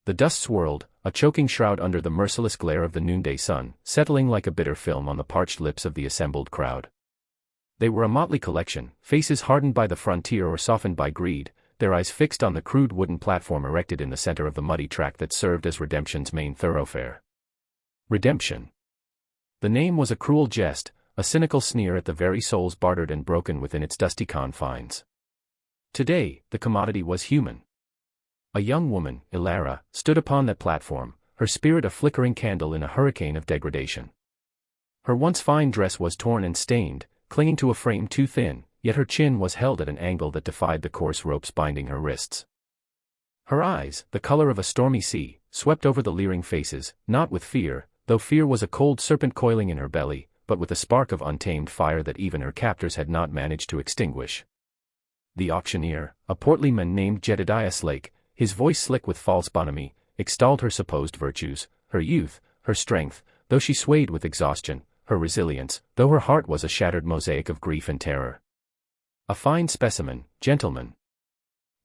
The dust swirled, a choking shroud under the merciless glare of the noonday sun, settling like a bitter film on the parched lips of the assembled crowd. They were a motley collection, faces hardened by the frontier or softened by greed, their eyes fixed on the crude wooden platform erected in the center of the muddy track that served as Redemption's main thoroughfare. Redemption. The name was a cruel jest, a cynical sneer at the very souls bartered and broken within its dusty confines. Today, the commodity was human. A young woman, Ilara, stood upon that platform, her spirit a flickering candle in a hurricane of degradation. Her once fine dress was torn and stained, clinging to a frame too thin, yet her chin was held at an angle that defied the coarse ropes binding her wrists. Her eyes, the color of a stormy sea, swept over the leering faces, not with fear, though fear was a cold serpent coiling in her belly, but with a spark of untamed fire that even her captors had not managed to extinguish. The auctioneer, a portly man named Jedediah Slake, his voice slick with false bonhomie, extolled her supposed virtues, her youth, her strength, though she swayed with exhaustion, her resilience, though her heart was a shattered mosaic of grief and terror. A fine specimen, gentleman.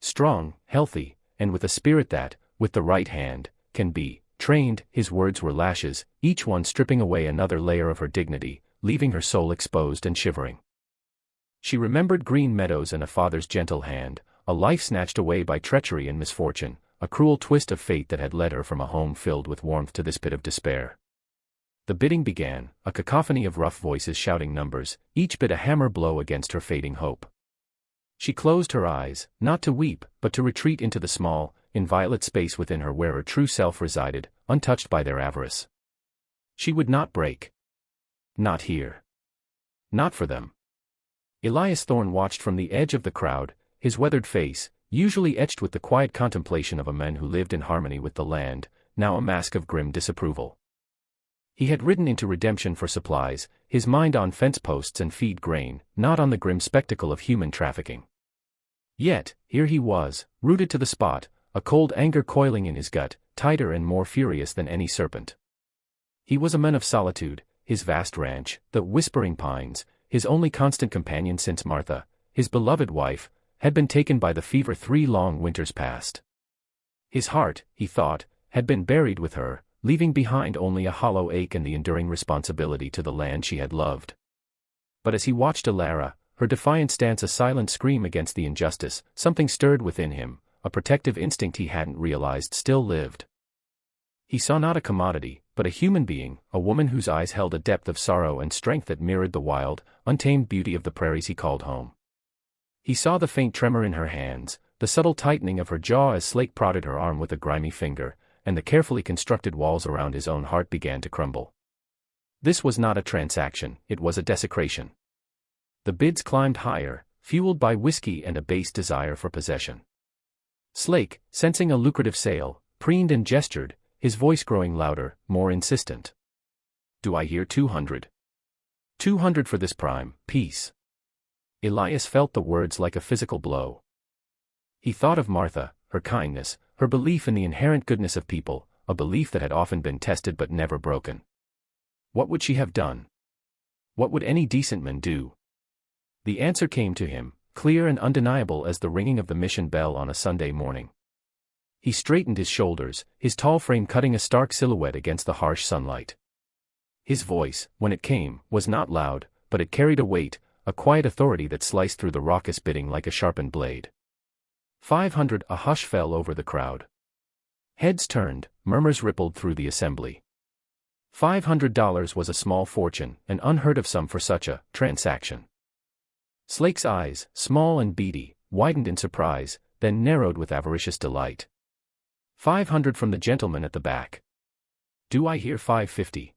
Strong, healthy, and with a spirit that, with the right hand, can be trained. His words were lashes, each one stripping away another layer of her dignity, leaving her soul exposed and shivering. She remembered green meadows and a father's gentle hand, a life snatched away by treachery and misfortune, a cruel twist of fate that had led her from a home filled with warmth to this pit of despair. The bidding began, a cacophony of rough voices shouting numbers, each bid a hammer blow against her fading hope. She closed her eyes, not to weep, but to retreat into the small, inviolate space within her where her true self resided, untouched by their avarice. She would not break. Not here. Not for them. Elias Thorne watched from the edge of the crowd, his weathered face, usually etched with the quiet contemplation of a man who lived in harmony with the land, now a mask of grim disapproval. He had ridden into Redemption for supplies, his mind on fence posts and feed grain, not on the grim spectacle of human trafficking. Yet, here he was, rooted to the spot, a cold anger coiling in his gut, tighter and more furious than any serpent. He was a man of solitude, his vast ranch, the Whispering Pines, his only constant companion since Martha, his beloved wife, had been taken by the fever 3 long winters past. His heart, he thought, had been buried with her, leaving behind only a hollow ache and the enduring responsibility to the land she had loved. But as he watched Ilara, her defiant stance a silent scream against the injustice, something stirred within him, a protective instinct he hadn't realized still lived. He saw not a commodity, but a human being, a woman whose eyes held a depth of sorrow and strength that mirrored the wild, untamed beauty of the prairies he called home. He saw the faint tremor in her hands, the subtle tightening of her jaw as Slake prodded her arm with a grimy finger, and the carefully constructed walls around his own heart began to crumble. This was not a transaction, it was a desecration. The bids climbed higher, fueled by whiskey and a base desire for possession. Slake, sensing a lucrative sale, preened and gestured, his voice growing louder, more insistent. "Do I hear 200? 200 for this prime piece." Elias felt the words like a physical blow. He thought of Martha, her kindness, her belief in the inherent goodness of people, a belief that had often been tested but never broken. What would she have done? What would any decent man do? The answer came to him, clear and undeniable as the ringing of the mission bell on a Sunday morning. He straightened his shoulders, his tall frame cutting a stark silhouette against the harsh sunlight. His voice, when it came, was not loud, but it carried a weight, a quiet authority that sliced through the raucous bidding like a sharpened blade. 500. A hush fell over the crowd. Heads turned, murmurs rippled through the assembly. $500 was a small fortune, an unheard of sum for such a transaction. Slake's eyes, small and beady, widened in surprise, then narrowed with avaricious delight. 500 from the gentleman at the back. "Do I hear 550?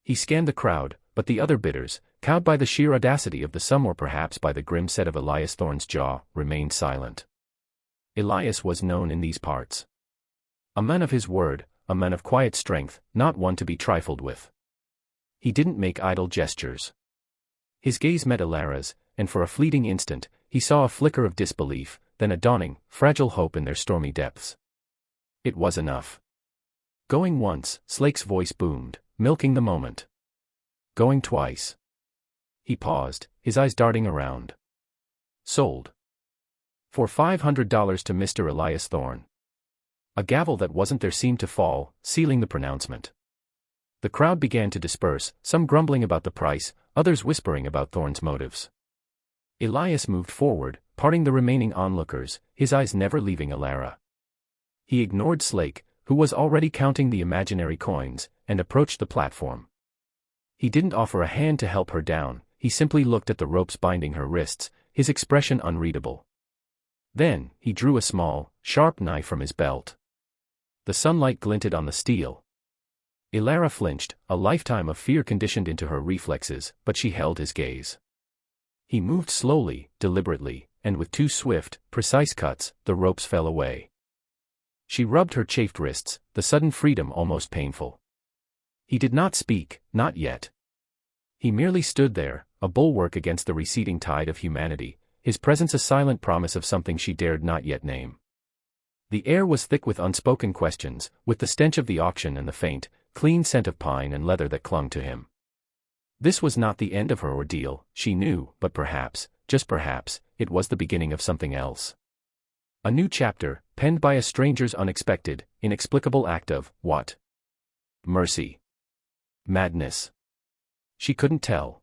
He scanned the crowd, but the other bidders, cowed by the sheer audacity of the sum or perhaps by the grim set of Elias Thorne's jaw, remained silent. Elias was known in these parts. A man of his word, a man of quiet strength, not one to be trifled with. He didn't make idle gestures. His gaze met Ilara's, and for a fleeting instant, he saw a flicker of disbelief, then a dawning, fragile hope in their stormy depths. It was enough. Going once, Slake's voice boomed, milking the moment. Going twice. He paused, his eyes darting around. Sold. For $500 to Mr. Elias Thorne. A gavel that wasn't there seemed to fall, sealing the pronouncement. The crowd began to disperse, some grumbling about the price, others whispering about Thorne's motives. Elias moved forward, parting the remaining onlookers, his eyes never leaving Ilara. He ignored Slake, who was already counting the imaginary coins, and approached the platform. He didn't offer a hand to help her down, he simply looked at the ropes binding her wrists, his expression unreadable. Then, he drew a small, sharp knife from his belt. The sunlight glinted on the steel. Ilara flinched, a lifetime of fear conditioned into her reflexes, but she held his gaze. He moved slowly, deliberately, and with 2 swift, precise cuts, the ropes fell away. She rubbed her chafed wrists, the sudden freedom almost painful. He did not speak, not yet. He merely stood there, a bulwark against the receding tide of humanity, his presence a silent promise of something she dared not yet name. The air was thick with unspoken questions, with the stench of the auction and the faint, clean scent of pine and leather that clung to him. This was not the end of her ordeal, she knew, but perhaps, just perhaps, it was the beginning of something else. A new chapter, penned by a stranger's unexpected, inexplicable act of, what? Mercy. Madness. She couldn't tell.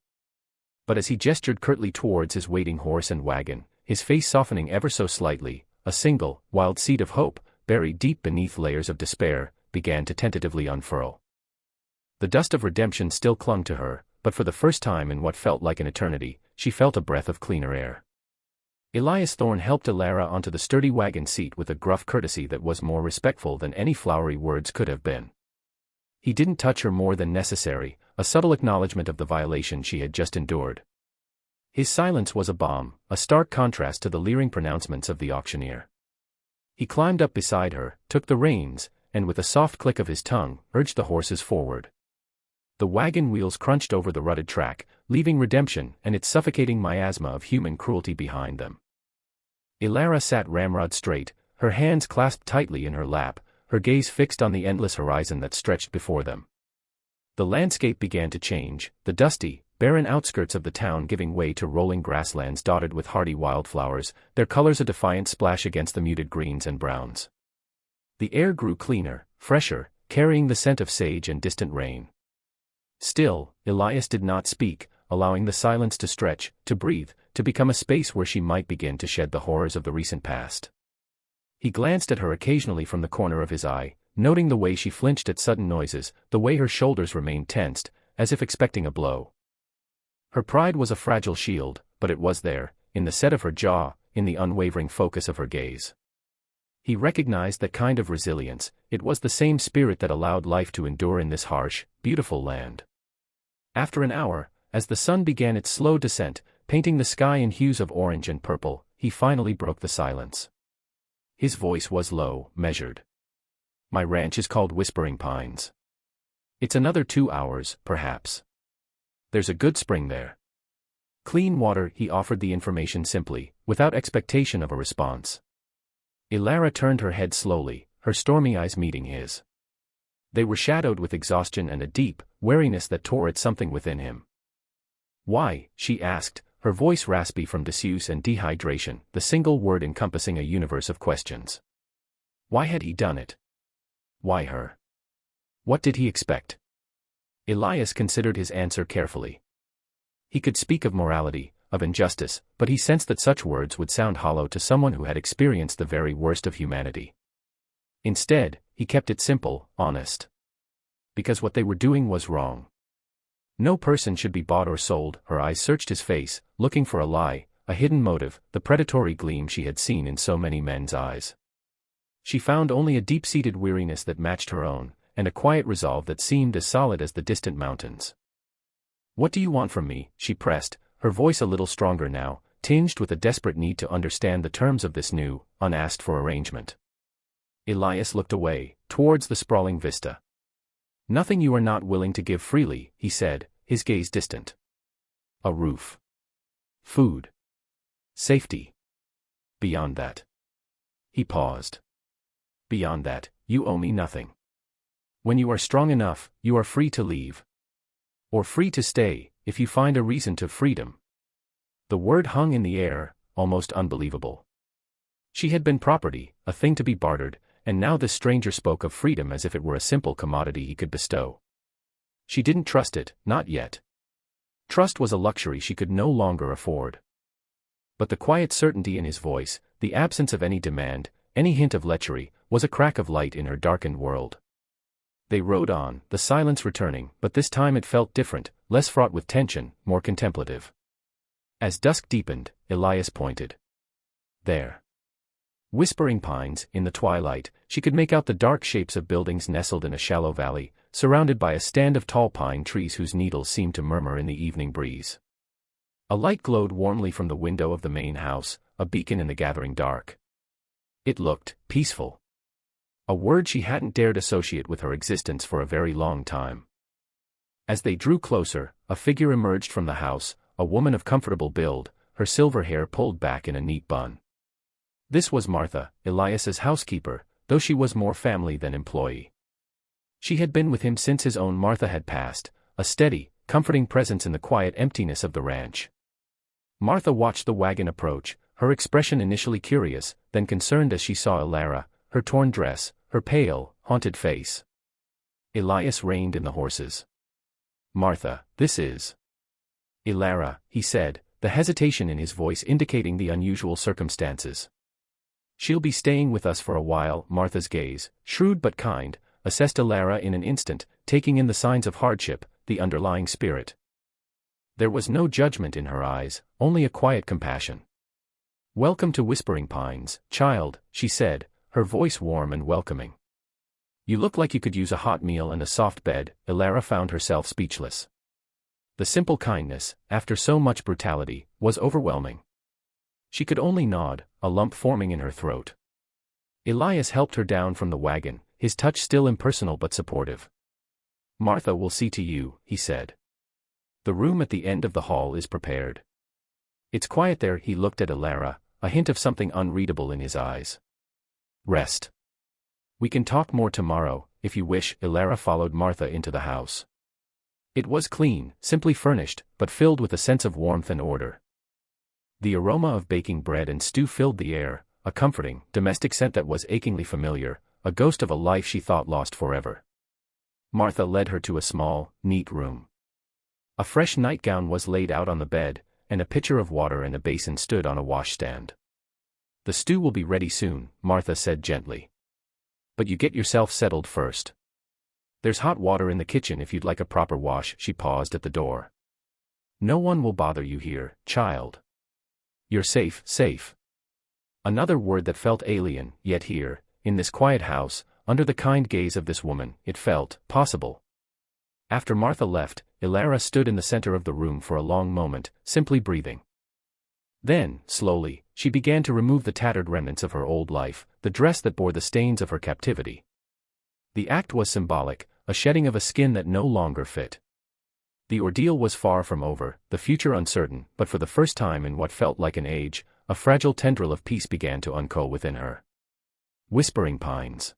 But as he gestured curtly towards his waiting horse and wagon, his face softening ever so slightly, a single, wild seed of hope, buried deep beneath layers of despair, began to tentatively unfurl. The dust of redemption still clung to her, but for the first time in what felt like an eternity, she felt a breath of cleaner air. Elias Thorne helped Ilara onto the sturdy wagon seat with a gruff courtesy that was more respectful than any flowery words could have been. He didn't touch her more than necessary, a subtle acknowledgement of the violation she had just endured. His silence was a balm, a stark contrast to the leering pronouncements of the auctioneer. He climbed up beside her, took the reins, and with a soft click of his tongue, urged the horses forward. The wagon wheels crunched over the rutted track, leaving redemption and its suffocating miasma of human cruelty behind them. Ilara sat ramrod straight, her hands clasped tightly in her lap, her gaze fixed on the endless horizon that stretched before them. The landscape began to change, the dusty, barren outskirts of the town giving way to rolling grasslands dotted with hardy wildflowers, their colors a defiant splash against the muted greens and browns. The air grew cleaner, fresher, carrying the scent of sage and distant rain. Still, Elias did not speak, allowing the silence to stretch, to breathe, to become a space where she might begin to shed the horrors of the recent past. He glanced at her occasionally from the corner of his eye, noting the way she flinched at sudden noises, the way her shoulders remained tensed, as if expecting a blow. Her pride was a fragile shield, but it was there, in the set of her jaw, in the unwavering focus of her gaze. He recognized that kind of resilience, it was the same spirit that allowed life to endure in this harsh, beautiful land. After an hour, as the sun began its slow descent, painting the sky in hues of orange and purple, he finally broke the silence. His voice was low, measured. My ranch is called Whispering Pines. It's another 2 hours, perhaps. There's a good spring there. Clean water. He offered the information simply, without expectation of a response. Ilara turned her head slowly, her stormy eyes meeting his. They were shadowed with exhaustion and a deep weariness that tore at something within him. Why, she asked, her voice raspy from disuse and dehydration, the single word encompassing a universe of questions. Why had he done it? Why her? What did he expect? Elias considered his answer carefully. He could speak of morality, of injustice, but he sensed that such words would sound hollow to someone who had experienced the very worst of humanity. Instead, he kept it simple, honest. Because what they were doing was wrong. No person should be bought or sold. Her eyes searched his face, looking for a lie, a hidden motive, the predatory gleam she had seen in so many men's eyes. She found only a deep-seated weariness that matched her own, and a quiet resolve that seemed as solid as the distant mountains. What do you want from me? She pressed, her voice a little stronger now, tinged with a desperate need to understand the terms of this new, unasked-for arrangement. Elias looked away, towards the sprawling vista. Nothing you are not willing to give freely, he said, his gaze distant. A roof. Food. Safety. Beyond that. He paused. Beyond that, you owe me nothing. When you are strong enough, you are free to leave. Or free to stay, if you find a reason to freedom. The word hung in the air, almost unbelievable. She had been property, a thing to be bartered, And now this stranger spoke of freedom as if it were a simple commodity he could bestow. She didn't trust it, not yet. Trust was a luxury she could no longer afford. But the quiet certainty in his voice, the absence of any demand, any hint of lechery, was a crack of light in her darkened world. They rode on, the silence returning, but this time it felt different, less fraught with tension, more contemplative. As dusk deepened, Elias pointed. There. Whispering Pines, in the twilight, she could make out the dark shapes of buildings nestled in a shallow valley, surrounded by a stand of tall pine trees whose needles seemed to murmur in the evening breeze. A light glowed warmly from the window of the main house, a beacon in the gathering dark. It looked peaceful. A word she hadn't dared associate with her existence for a very long time. As they drew closer, a figure emerged from the house, a woman of comfortable build, her silver hair pulled back in a neat bun. This was Martha, Elias's housekeeper, though she was more family than employee. She had been with him since his own Martha had passed, a steady, comforting presence in the quiet emptiness of the ranch. Martha watched the wagon approach, her expression initially curious, then concerned as she saw Elara, her torn dress, her pale, haunted face. Elias reined in the horses. "Martha, this is..." "Elara," he said, the hesitation in his voice indicating the unusual circumstances. "She'll be staying with us for a while." Martha's gaze, shrewd but kind, assessed Elara in an instant, taking in the signs of hardship, the underlying spirit. There was no judgment in her eyes, only a quiet compassion. "Welcome to Whispering Pines, child," she said, her voice warm and welcoming. "You look like you could use a hot meal and a soft bed." Elara found herself speechless. The simple kindness, after so much brutality, was overwhelming. She could only nod, a lump forming in her throat. Elias helped her down from the wagon, his touch still impersonal but supportive. "Martha will see to you," he said. "The room at the end of the hall is prepared." "It's quiet there." He looked at Elara, a hint of something unreadable in his eyes. "Rest. We can talk more tomorrow, if you wish." Elara followed Martha into the house. It was clean, simply furnished, but filled with a sense of warmth and order. The aroma of baking bread and stew filled the air, a comforting, domestic scent that was achingly familiar, a ghost of a life she thought lost forever. Martha led her to a small, neat room. A fresh nightgown was laid out on the bed, and a pitcher of water and a basin stood on a washstand. "The stew will be ready soon," Martha said gently. "But you get yourself settled first. There's hot water in the kitchen if you'd like a proper wash." She paused at the door. "No one will bother you here, child. You're safe." Safe. Another word that felt alien, yet here, in this quiet house, under the kind gaze of this woman, it felt possible. After Martha left, Elara stood in the center of the room for a long moment, simply breathing. Then, slowly, she began to remove the tattered remnants of her old life, the dress that bore the stains of her captivity. The act was symbolic, a shedding of a skin that no longer fit. The ordeal was far from over, the future uncertain, but for the first time in what felt like an age, a fragile tendril of peace began to uncoil within her. Whispering Pines.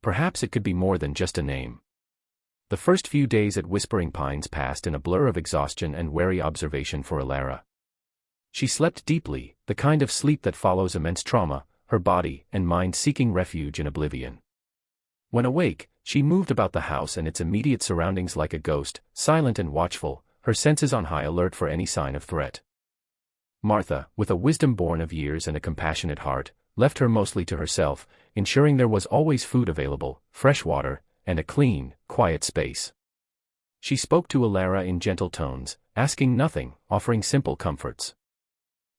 Perhaps it could be more than just a name. The first few days at Whispering Pines passed in a blur of exhaustion and wary observation for Elara. She slept deeply, the kind of sleep that follows immense trauma, her body and mind seeking refuge in oblivion. When awake, she moved about the house and its immediate surroundings like a ghost, silent and watchful, her senses on high alert for any sign of threat. Martha, with a wisdom born of years and a compassionate heart, left her mostly to herself, ensuring there was always food available, fresh water, and a clean, quiet space. She spoke to Elara in gentle tones, asking nothing, offering simple comforts.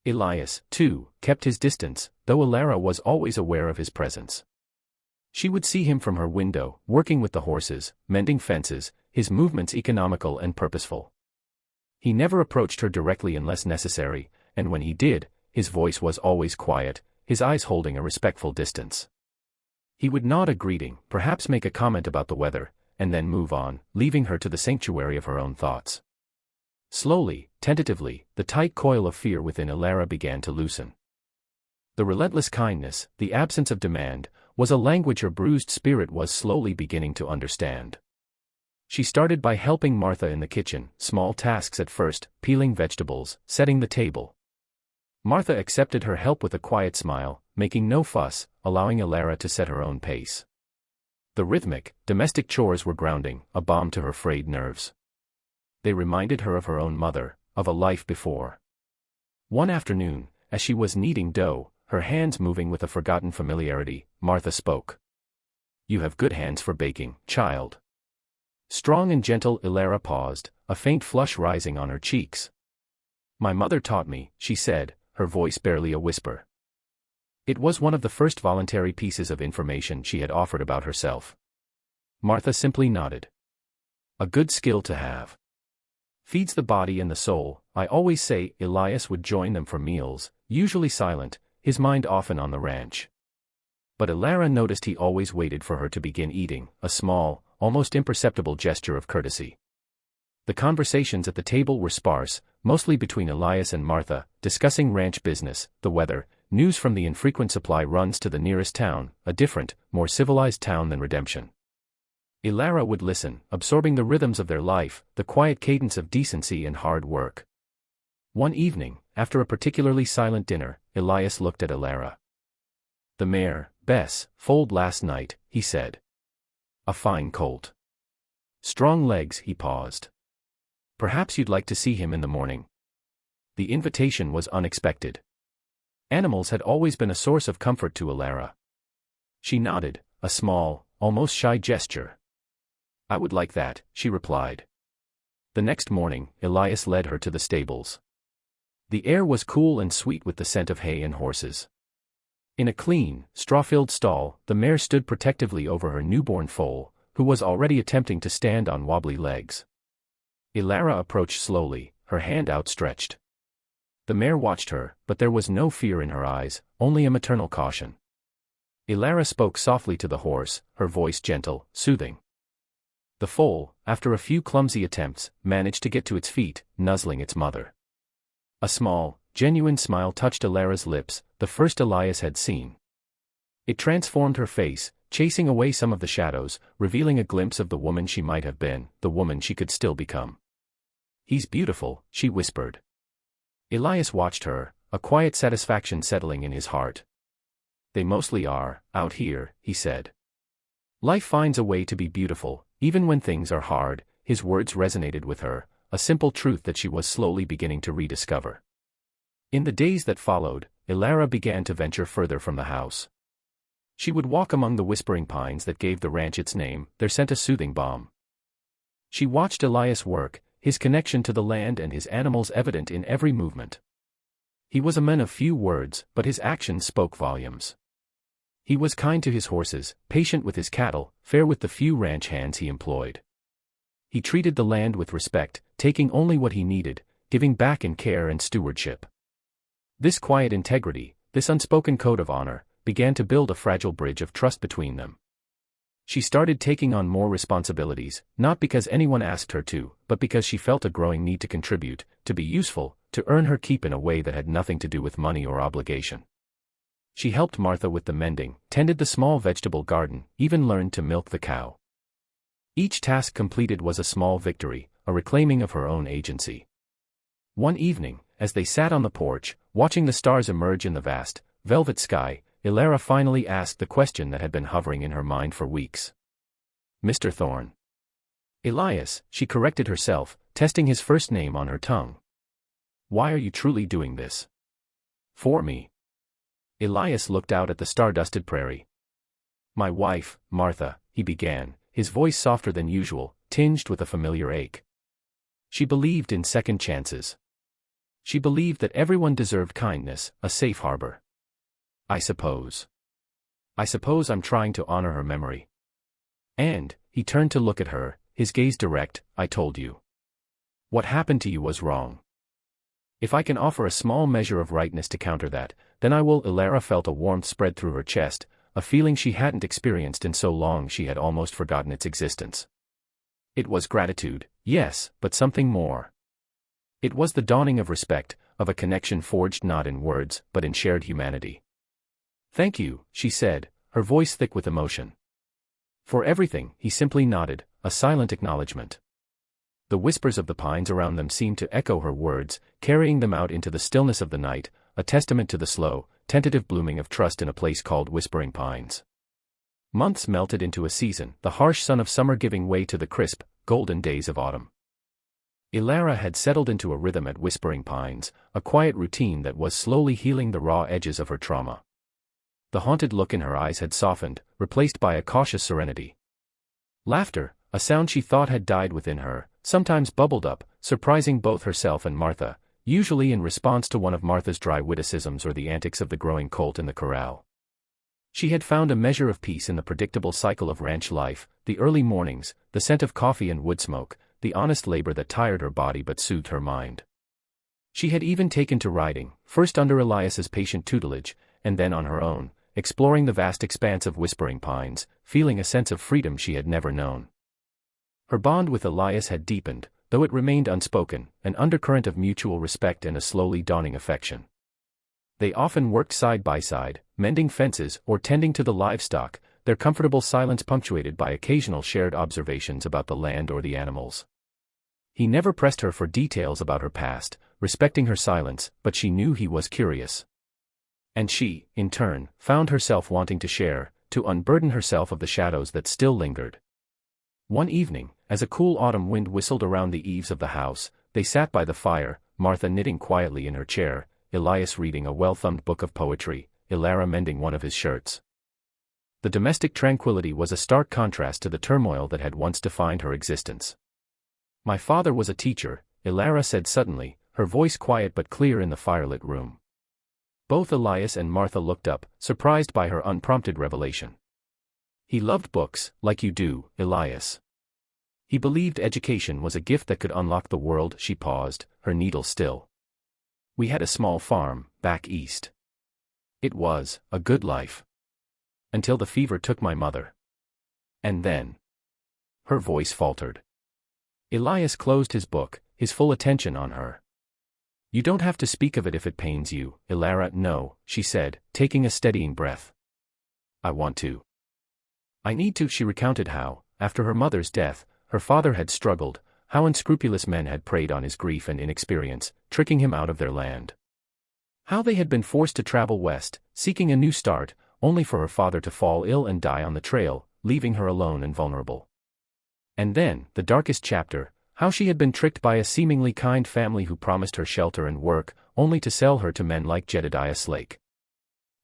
Elias, too, kept his distance, though Elara was always aware of his presence. She would see him from her window, working with the horses, mending fences, his movements economical and purposeful. He never approached her directly unless necessary, and when he did, his voice was always quiet, his eyes holding a respectful distance. He would nod a greeting, perhaps make a comment about the weather, and then move on, leaving her to the sanctuary of her own thoughts. Slowly, tentatively, the tight coil of fear within Elara began to loosen. The relentless kindness, the absence of demand, was a language her bruised spirit was slowly beginning to understand. She started by helping Martha in the kitchen, small tasks at first, peeling vegetables, setting the table. Martha accepted her help with a quiet smile, making no fuss, allowing Ilara to set her own pace. The rhythmic, domestic chores were grounding, a balm to her frayed nerves. They reminded her of her own mother, of a life before. One afternoon, as she was kneading dough, her hands moving with a forgotten familiarity, Martha spoke. "You have good hands for baking, child." Strong and gentle, Ilara paused, a faint flush rising on her cheeks. "My mother taught me," she said, her voice barely a whisper. It was one of the first voluntary pieces of information she had offered about herself. Martha simply nodded. "A good skill to have. Feeds the body and the soul." I always say. Elias would join them for meals, usually silent, his mind often on the ranch. But Ilara noticed he always waited for her to begin eating, a small, almost imperceptible gesture of courtesy. The conversations at the table were sparse, mostly between Elias and Martha, discussing ranch business, the weather, news from the infrequent supply runs to the nearest town, a different, more civilized town than Redemption. Ilara would listen, absorbing the rhythms of their life, the quiet cadence of decency and hard work. One evening, after a particularly silent dinner, Elias looked at Ilara. "The mare, Bess, foaled last night," he said. "A fine colt. Strong legs." He paused. "Perhaps you'd like to see him in the morning." The invitation was unexpected. Animals had always been a source of comfort to Ilara. She nodded, a small, almost shy gesture. "I would like that," she replied. The next morning, Elias led her to the stables. The air was cool and sweet with the scent of hay and horses. In a clean, straw-filled stall, the mare stood protectively over her newborn foal, who was already attempting to stand on wobbly legs. Ilara approached slowly, her hand outstretched. The mare watched her, but there was no fear in her eyes, only a maternal caution. Ilara spoke softly to the horse, her voice gentle, soothing. The foal, after a few clumsy attempts, managed to get to its feet, nuzzling its mother. A small, genuine smile touched Ilara's lips, the first Elias had seen. It transformed her face, chasing away some of the shadows, revealing a glimpse of the woman she might have been, the woman she could still become. "He's beautiful," she whispered. Elias watched her, a quiet satisfaction settling in his heart. "They mostly are, out here," he said. "Life finds a way to be beautiful, even when things are hard." His words resonated with her, a simple truth that she was slowly beginning to rediscover. In the days that followed, Ilara began to venture further from the house. She would walk among the whispering pines that gave the ranch its name, their scent a soothing balm. She watched Elias work, his connection to the land and his animals evident in every movement. He was a man of few words, but his actions spoke volumes. He was kind to his horses, patient with his cattle, fair with the few ranch hands he employed. He treated the land with respect, taking only what he needed, giving back in care and stewardship. This quiet integrity, this unspoken code of honor, began to build a fragile bridge of trust between them. She started taking on more responsibilities, not because anyone asked her to, but because she felt a growing need to contribute, to be useful, to earn her keep in a way that had nothing to do with money or obligation. She helped Martha with the mending, tended the small vegetable garden, even learned to milk the cow. Each task completed was a small victory, a reclaiming of her own agency. One evening, as they sat on the porch, watching the stars emerge in the vast, velvet sky, Ilara finally asked the question that had been hovering in her mind for weeks. "Mr. Thorne." "Elias," she corrected herself, testing his first name on her tongue. "Why are you truly doing this?" "For me." Elias looked out at the star-dusted prairie. "My wife, Martha," he began, his voice softer than usual, tinged with a familiar ache. "She believed in second chances. She believed that everyone deserved kindness, a safe harbor. I suppose I'm trying to honor her memory." And, he turned to look at her, his gaze direct. "I told you. What happened to you was wrong. If I can offer a small measure of rightness to counter that, then I will." Ilara felt a warmth spread through her chest, a feeling she hadn't experienced in so long she had almost forgotten its existence. It was gratitude, yes, but something more. It was the dawning of respect, of a connection forged not in words, but in shared humanity. "Thank you," she said, her voice thick with emotion. "For everything," he simply nodded, a silent acknowledgement. The whispers of the pines around them seemed to echo her words, carrying them out into the stillness of the night, a testament to the slow, tentative blooming of trust in a place called Whispering Pines. Months melted into a season, the harsh sun of summer giving way to the crisp, golden days of autumn. Ilara had settled into a rhythm at Whispering Pines, a quiet routine that was slowly healing the raw edges of her trauma. The haunted look in her eyes had softened, replaced by a cautious serenity. Laughter, a sound she thought had died within her, sometimes bubbled up, surprising both herself and Martha, usually in response to one of Martha's dry witticisms or the antics of the growing colt in the corral. She had found a measure of peace in the predictable cycle of ranch life, the early mornings, the scent of coffee and wood smoke, the honest labor that tired her body but soothed her mind. She had even taken to riding, first under Elias's patient tutelage, and then on her own, exploring the vast expanse of Whispering Pines, feeling a sense of freedom she had never known. Her bond with Elias had deepened, though it remained unspoken, an undercurrent of mutual respect and a slowly dawning affection. They often worked side by side, mending fences or tending to the livestock, their comfortable silence punctuated by occasional shared observations about the land or the animals. He never pressed her for details about her past, respecting her silence, but she knew he was curious. And she, in turn, found herself wanting to share, to unburden herself of the shadows that still lingered. One evening, as a cool autumn wind whistled around the eaves of the house, they sat by the fire, Martha knitting quietly in her chair, Elias reading a well-thumbed book of poetry, Ilara mending one of his shirts. The domestic tranquility was a stark contrast to the turmoil that had once defined her existence. "My father was a teacher," Ilara said suddenly, her voice quiet but clear in the firelit room. Both Elias and Martha looked up, surprised by her unprompted revelation. "He loved books, like you do, Elias. He believed education was a gift that could unlock the world." She paused, her needle still. "We had a small farm, back east. It was a good life. Until the fever took my mother. And then." Her voice faltered. Elias closed his book, his full attention on her. "You don't have to speak of it if it pains you, Ilara." "No," she said, taking a steadying breath. "I want to. I need to." She recounted how, after her mother's death, her father had struggled, how unscrupulous men had preyed on his grief and inexperience, tricking him out of their land. How they had been forced to travel west, seeking a new start, only for her father to fall ill and die on the trail, leaving her alone and vulnerable. And then, the darkest chapter, how she had been tricked by a seemingly kind family who promised her shelter and work, only to sell her to men like Jedediah Slake.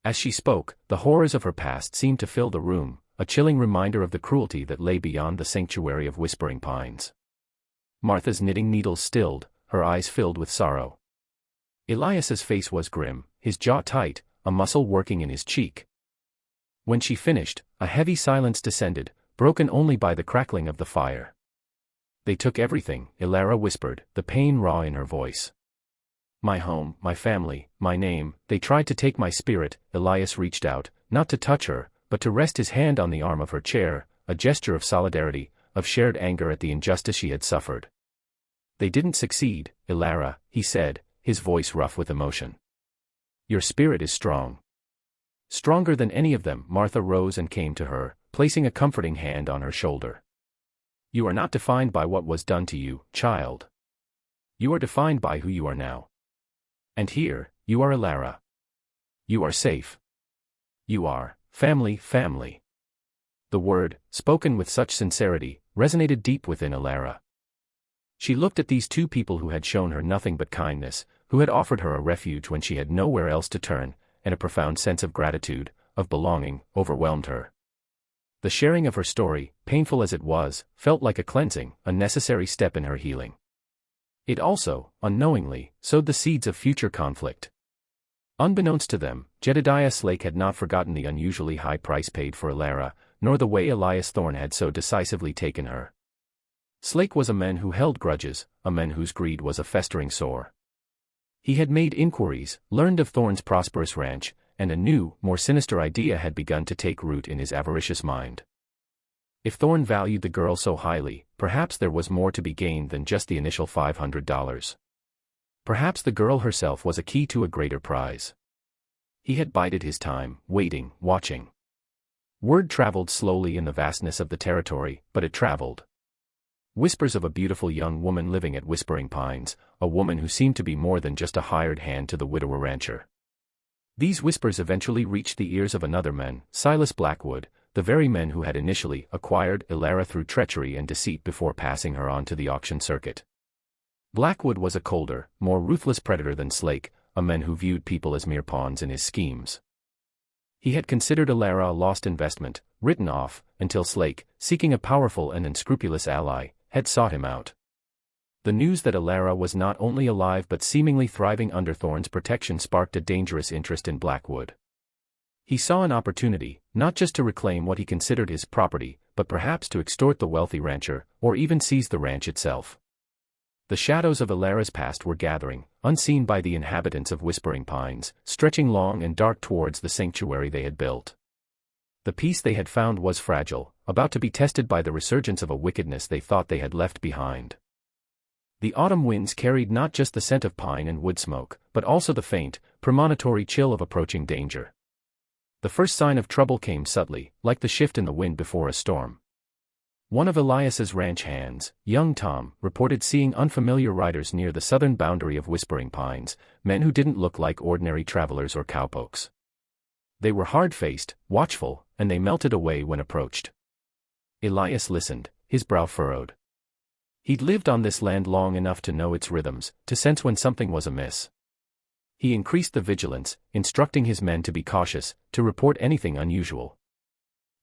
As she spoke, the horrors of her past seemed to fill the room, a chilling reminder of the cruelty that lay beyond the sanctuary of Whispering Pines. Martha's knitting needles stilled, her eyes filled with sorrow. Elias's face was grim, his jaw tight, a muscle working in his cheek. When she finished, a heavy silence descended, broken only by the crackling of the fire. "They took everything," Ilara whispered, the pain raw in her voice. "My home, my family, my name. They tried to take my spirit." Elias reached out, not to touch her, but to rest his hand on the arm of her chair, a gesture of solidarity, of shared anger at the injustice she had suffered. "They didn't succeed, Ilara," he said, his voice rough with emotion. "Your spirit is strong. Stronger than any of them." Martha rose and came to her, placing a comforting hand on her shoulder. "You are not defined by what was done to you, child. You are defined by who you are now. And here, you are Ilara. You are safe. You are family, family." The word, spoken with such sincerity, resonated deep within Ilara. She looked at these two people who had shown her nothing but kindness, who had offered her a refuge when she had nowhere else to turn, and a profound sense of gratitude, of belonging, overwhelmed her. The sharing of her story, painful as it was, felt like a cleansing, a necessary step in her healing. It also, unknowingly, sowed the seeds of future conflict. Unbeknownst to them, Jedediah Slake had not forgotten the unusually high price paid for Ilara, nor the way Elias Thorne had so decisively taken her. Slake was a man who held grudges, a man whose greed was a festering sore. He had made inquiries, learned of Thorne's prosperous ranch, and a new, more sinister idea had begun to take root in his avaricious mind. If Thorne valued the girl so highly, perhaps there was more to be gained than just the initial $500. Perhaps the girl herself was a key to a greater prize. He had bided his time, waiting, watching. Word traveled slowly in the vastness of the territory, but it traveled. Whispers of a beautiful young woman living at Whispering Pines, a woman who seemed to be more than just a hired hand to the widower rancher. These whispers eventually reached the ears of another man, Silas Blackwood, the very men who had initially acquired Ilara through treachery and deceit before passing her on to the auction circuit. Blackwood was a colder, more ruthless predator than Slake, a man who viewed people as mere pawns in his schemes. He had considered Ilara a lost investment, written off, until Slake, seeking a powerful and unscrupulous ally, had sought him out. The news that Ilara was not only alive but seemingly thriving under Thorne's protection sparked a dangerous interest in Blackwood. He saw an opportunity, not just to reclaim what he considered his property, but perhaps to extort the wealthy rancher, or even seize the ranch itself. The shadows of Ilara's past were gathering, unseen by the inhabitants of Whispering Pines, stretching long and dark towards the sanctuary they had built. The peace they had found was fragile, about to be tested by the resurgence of a wickedness they thought they had left behind. The autumn winds carried not just the scent of pine and wood smoke, but also the faint, premonitory chill of approaching danger. The first sign of trouble came subtly, like the shift in the wind before a storm. One of Elias's ranch hands, young Tom, reported seeing unfamiliar riders near the southern boundary of Whispering Pines, men who didn't look like ordinary travelers or cowpokes. They were hard-faced, watchful, and they melted away when approached. Elias listened, his brow furrowed. He'd lived on this land long enough to know its rhythms, to sense when something was amiss. He increased the vigilance, instructing his men to be cautious, to report anything unusual.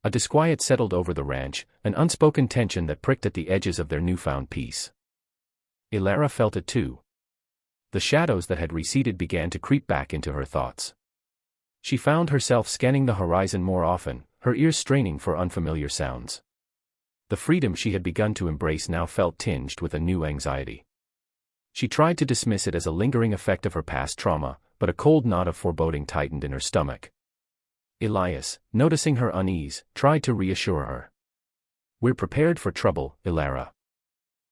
A disquiet settled over the ranch, an unspoken tension that pricked at the edges of their newfound peace. Ilara felt it too. The shadows that had receded began to creep back into her thoughts. She found herself scanning the horizon more often, her ears straining for unfamiliar sounds. The freedom she had begun to embrace now felt tinged with a new anxiety. She tried to dismiss it as a lingering effect of her past trauma, but a cold knot of foreboding tightened in her stomach. Elias, noticing her unease, tried to reassure her. "We're prepared for trouble, Ilara.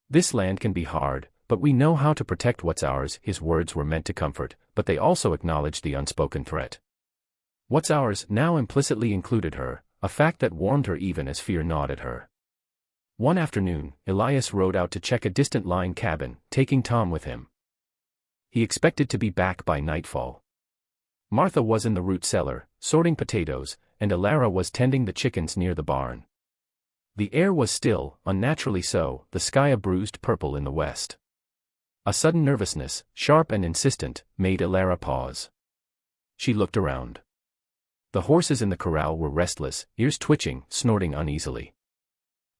This land can be hard, but we know how to protect what's ours." His words were meant to comfort, but they also acknowledged the unspoken threat. What's ours now implicitly included her, a fact that warmed her even as fear gnawed at her. One afternoon, Elias rode out to check a distant line cabin, taking Tom with him. He expected to be back by nightfall. Martha was in the root cellar, sorting potatoes, and Ilara was tending the chickens near the barn. The air was still, unnaturally so, the sky a bruised purple in the west. A sudden nervousness, sharp and insistent, made Ilara pause. She looked around. The horses in the corral were restless, ears twitching, snorting uneasily.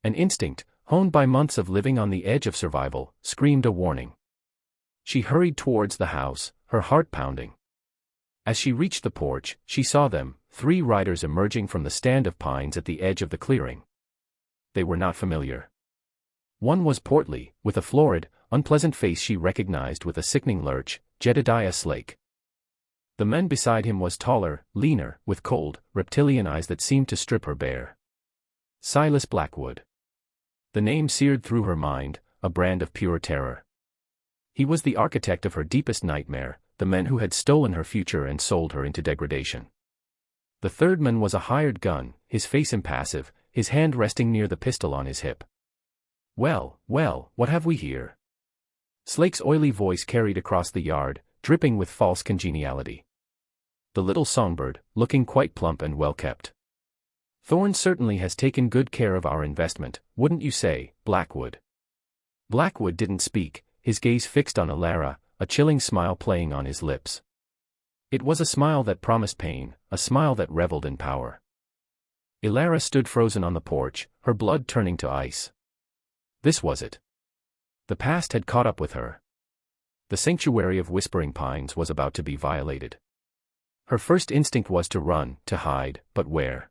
An instinct, honed by months of living on the edge of survival, screamed a warning. She hurried towards the house, her heart pounding. As she reached the porch, she saw them, 3 riders emerging from the stand of pines at the edge of the clearing. They were not familiar. One was portly, with a florid, unpleasant face she recognized with a sickening lurch, Jedediah Slake. The man beside him was taller, leaner, with cold, reptilian eyes that seemed to strip her bare. Silas Blackwood. The name seared through her mind, a brand of pure terror. He was the architect of her deepest nightmare, the man who had stolen her future and sold her into degradation. The third man was a hired gun, his face impassive, his hand resting near the pistol on his hip. Well, what have we here?" Slake's oily voice carried across the yard, dripping with false congeniality. The little songbird, looking quite plump and well-kept. "Thorne certainly has taken good care of our investment, wouldn't you say, Blackwood?" Blackwood didn't speak, his gaze fixed on Ilara, a chilling smile playing on his lips. It was a smile that promised pain, a smile that reveled in power. Ilara stood frozen on the porch, her blood turning to ice. This was it. The past had caught up with her. The sanctuary of Whispering Pines was about to be violated. Her first instinct was to run, to hide, but where?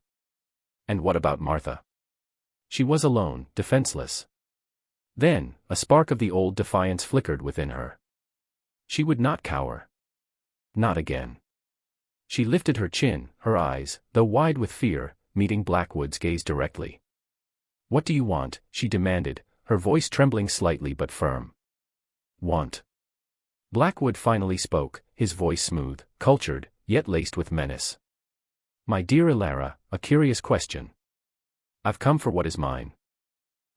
And what about Martha? She was alone, defenseless. Then, a spark of the old defiance flickered within her. She would not cower. Not again. She lifted her chin, her eyes, though wide with fear, meeting Blackwood's gaze directly. "What do you want?" she demanded, her voice trembling slightly but firm. "Want?" Blackwood finally spoke, his voice smooth, cultured, yet laced with menace. "My dear Ilara, a curious question. I've come for what is mine."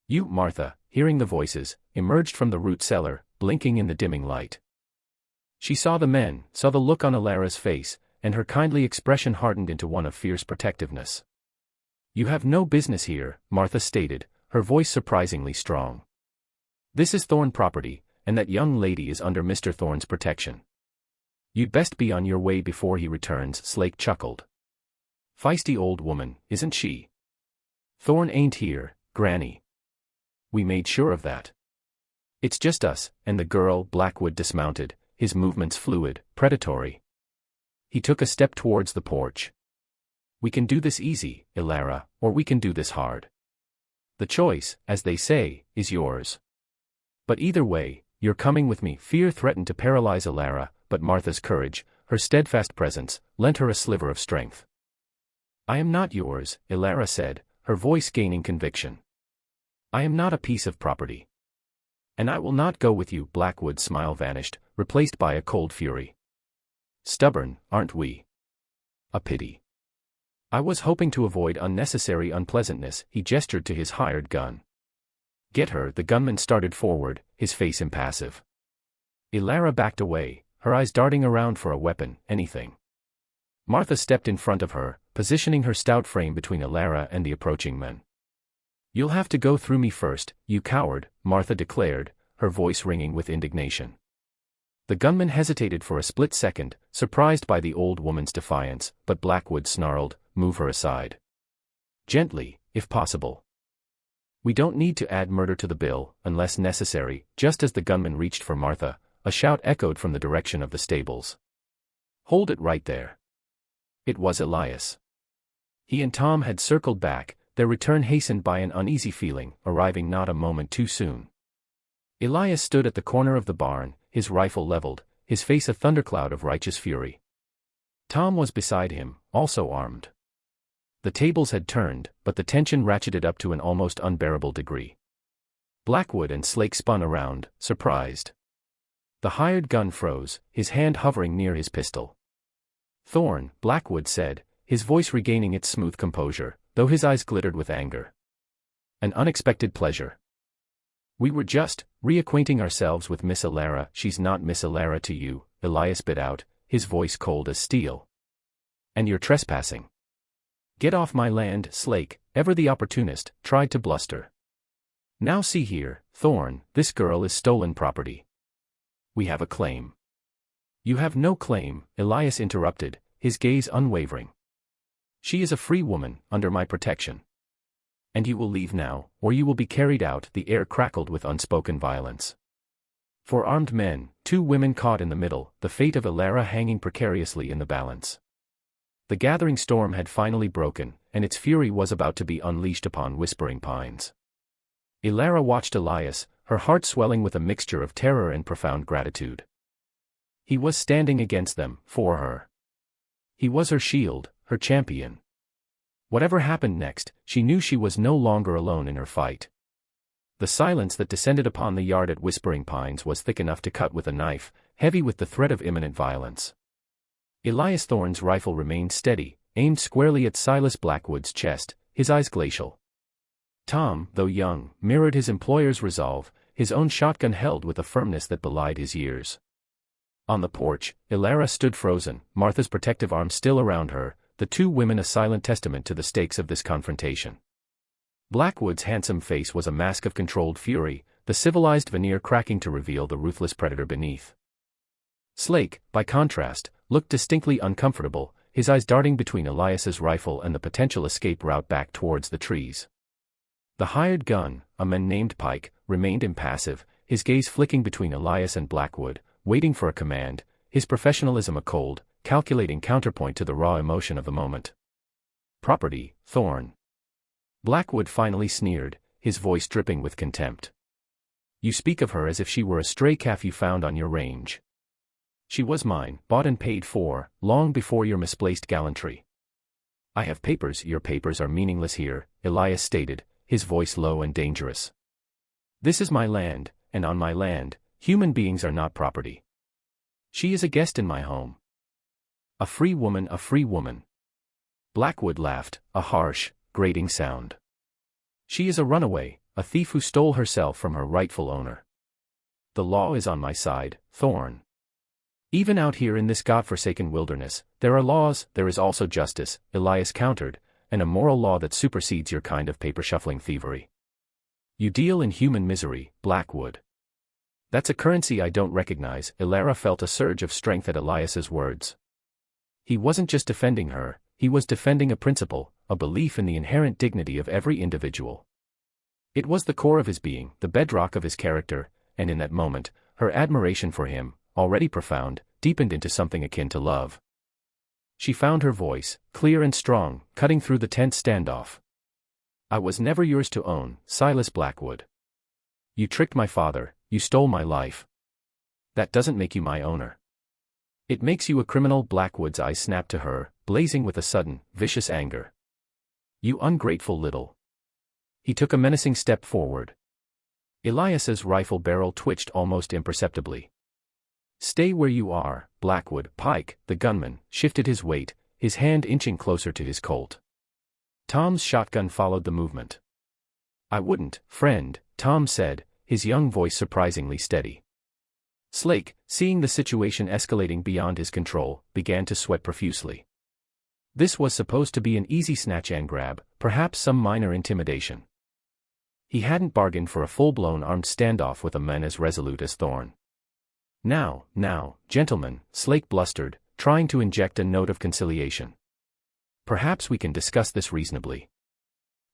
You, Martha, hearing the voices, emerged from the root cellar, blinking in the dimming light. She saw the men, saw the look on Ilara's face, and her kindly expression hardened into one of fierce protectiveness. "You have no business here," Martha stated, her voice surprisingly strong. "This is Thorne property, and that young lady is under Mr. Thorne's protection. You'd best be on your way before he returns," Slake chuckled. "Feisty old woman, isn't she? Thorne ain't here, Granny. We made sure of that. It's just us and the girl." Blackwood dismounted, his movements fluid, predatory. He took a step towards the porch. "We can do this easy, Elara, or we can do this hard. The choice, as they say, is yours. But either way, you're coming with me." Fear threatened to paralyze Elara, but Martha's courage, her steadfast presence, lent her a sliver of strength. "I am not yours," Elara said, her voice gaining conviction. "I am not a piece of property. And I will not go with you." Blackwood's smile vanished, replaced by a cold fury. "Stubborn, aren't we? A pity. I was hoping to avoid unnecessary unpleasantness." He gestured to his hired gun. "Get her." The gunman started forward, his face impassive. Elara backed away, her eyes darting around for a weapon, anything. Martha stepped in front of her, positioning her stout frame between Elara and the approaching men. "You'll have to go through me first, you coward," Martha declared, her voice ringing with indignation. The gunman hesitated for a split second, surprised by the old woman's defiance, but Blackwood snarled, "Move her aside. Gently, if possible. We don't need to add murder to the bill, unless necessary." Just as the gunman reached for Martha, a shout echoed from the direction of the stables. "Hold it right there." It was Elias. He and Tom had circled back, their return hastened by an uneasy feeling, arriving not a moment too soon. Elias stood at the corner of the barn, his rifle leveled, his face a thundercloud of righteous fury. Tom was beside him, also armed. The tables had turned, but the tension ratcheted up to an almost unbearable degree. Blackwood and Slake spun around, surprised. The hired gun froze, his hand hovering near his pistol. "Thorne," Blackwood said, his voice regaining its smooth composure, though his eyes glittered with anger. "An unexpected pleasure. We were just reacquainting ourselves with Miss Elara." "She's not Miss Elara to you," Elias bit out, his voice cold as steel. "And you're trespassing." "Get off my land," Slake, ever the opportunist, tried to bluster. "Now see here, Thorne, this girl is stolen property. We have a claim." "You have no claim," Elias interrupted, his gaze unwavering. "She is a free woman, under my protection. And you will leave now, or you will be carried out." The air crackled with unspoken violence. Four armed men, two women caught in the middle, the fate of Elara hanging precariously in the balance. The gathering storm had finally broken, and its fury was about to be unleashed upon Whispering Pines. Elara watched Elias, her heart swelling with a mixture of terror and profound gratitude. He was standing against them, for her. He was her shield, her champion. Whatever happened next, she knew she was no longer alone in her fight. The silence that descended upon the yard at Whispering Pines was thick enough to cut with a knife, heavy with the threat of imminent violence. Elias Thorne's rifle remained steady, aimed squarely at Silas Blackwood's chest, his eyes glacial. Tom, though young, mirrored his employer's resolve, his own shotgun held with a firmness that belied his years. On the porch, Elara stood frozen, Martha's protective arm still around her, the two women a silent testament to the stakes of this confrontation. Blackwood's handsome face was a mask of controlled fury, the civilized veneer cracking to reveal the ruthless predator beneath. Slake, by contrast, looked distinctly uncomfortable, his eyes darting between Elias's rifle and the potential escape route back towards the trees. The hired gun, a man named Pike, remained impassive, his gaze flicking between Elias and Blackwood, waiting for a command, his professionalism a cold, calculating counterpoint to the raw emotion of the moment. "Property, Thorne." Blackwood finally sneered, his voice dripping with contempt. "You speak of her as if she were a stray calf you found on your range. She was mine, bought and paid for, long before your misplaced gallantry." "I have papers." "Your papers are meaningless here," Elias stated, his voice low and dangerous. "This is my land, and on my land, human beings are not property. She is a guest in my home." "A free woman, a free woman." Blackwood laughed, a harsh, grating sound. "She is a runaway, a thief who stole herself from her rightful owner. The law is on my side, Thorne." Even out here in this godforsaken wilderness, there are laws, there is also justice, Elias countered, and a moral law that supersedes your kind of paper-shuffling thievery. You deal in human misery, Blackwood. That's a currency I don't recognize. Elara felt a surge of strength at Elias's words. He wasn't just defending her, he was defending a principle, a belief in the inherent dignity of every individual. It was the core of his being, the bedrock of his character, and in that moment, her admiration for him, already profound, deepened into something akin to love. She found her voice, clear and strong, cutting through the tense standoff. I was never yours to own, Silas Blackwood. You tricked my father, you stole my life. That doesn't make you my owner. It makes you a criminal. Blackwood's eyes snapped to her, blazing with a sudden, vicious anger. You ungrateful little. He took a menacing step forward. Elias's rifle barrel twitched almost imperceptibly. Stay where you are, Blackwood. Pike, the gunman, shifted his weight, his hand inching closer to his Colt. Tom's shotgun followed the movement. I wouldn't, friend, Tom said, his young voice surprisingly steady. Slake, seeing the situation escalating beyond his control, began to sweat profusely. This was supposed to be an easy snatch and grab, perhaps some minor intimidation. He hadn't bargained for a full-blown armed standoff with a man as resolute as Thorne. Now, gentlemen, Slake blustered, trying to inject a note of conciliation. Perhaps we can discuss this reasonably.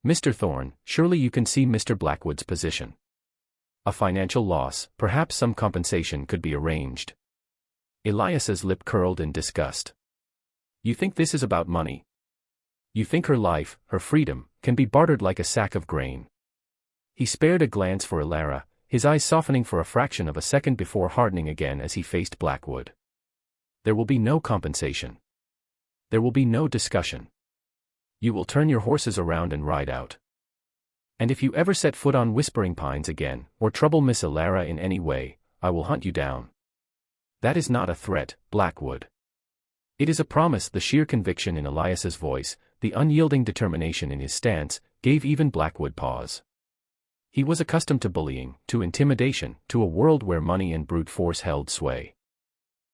Mr. Thorne, surely you can see Mr. Blackwood's position. A financial loss, perhaps some compensation could be arranged. Elias's lip curled in disgust. You think this is about money? You think her life, her freedom, can be bartered like a sack of grain? He spared a glance for Elara, his eyes softening for a fraction of a second before hardening again as he faced Blackwood. There will be no compensation. There will be no discussion. You will turn your horses around and ride out. And if you ever set foot on Whispering Pines again, or trouble Miss Elara in any way, I will hunt you down. That is not a threat, Blackwood. It is a promise. The sheer conviction in Elias's voice, the unyielding determination in his stance, gave even Blackwood pause. He was accustomed to bullying, to intimidation, to a world where money and brute force held sway.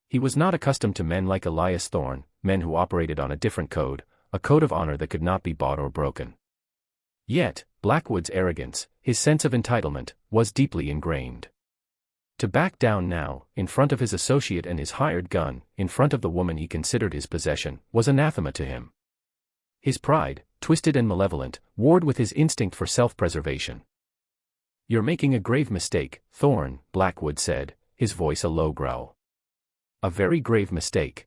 He was not accustomed to men like Elias Thorne, men who operated on a different code, a code of honor that could not be bought or broken. Yet, Blackwood's arrogance, his sense of entitlement, was deeply ingrained. To back down now, in front of his associate and his hired gun, in front of the woman he considered his possession, was anathema to him. His pride, twisted and malevolent, warred with his instinct for self-preservation. You're making a grave mistake, Thorne, Blackwood said, his voice a low growl. A very grave mistake.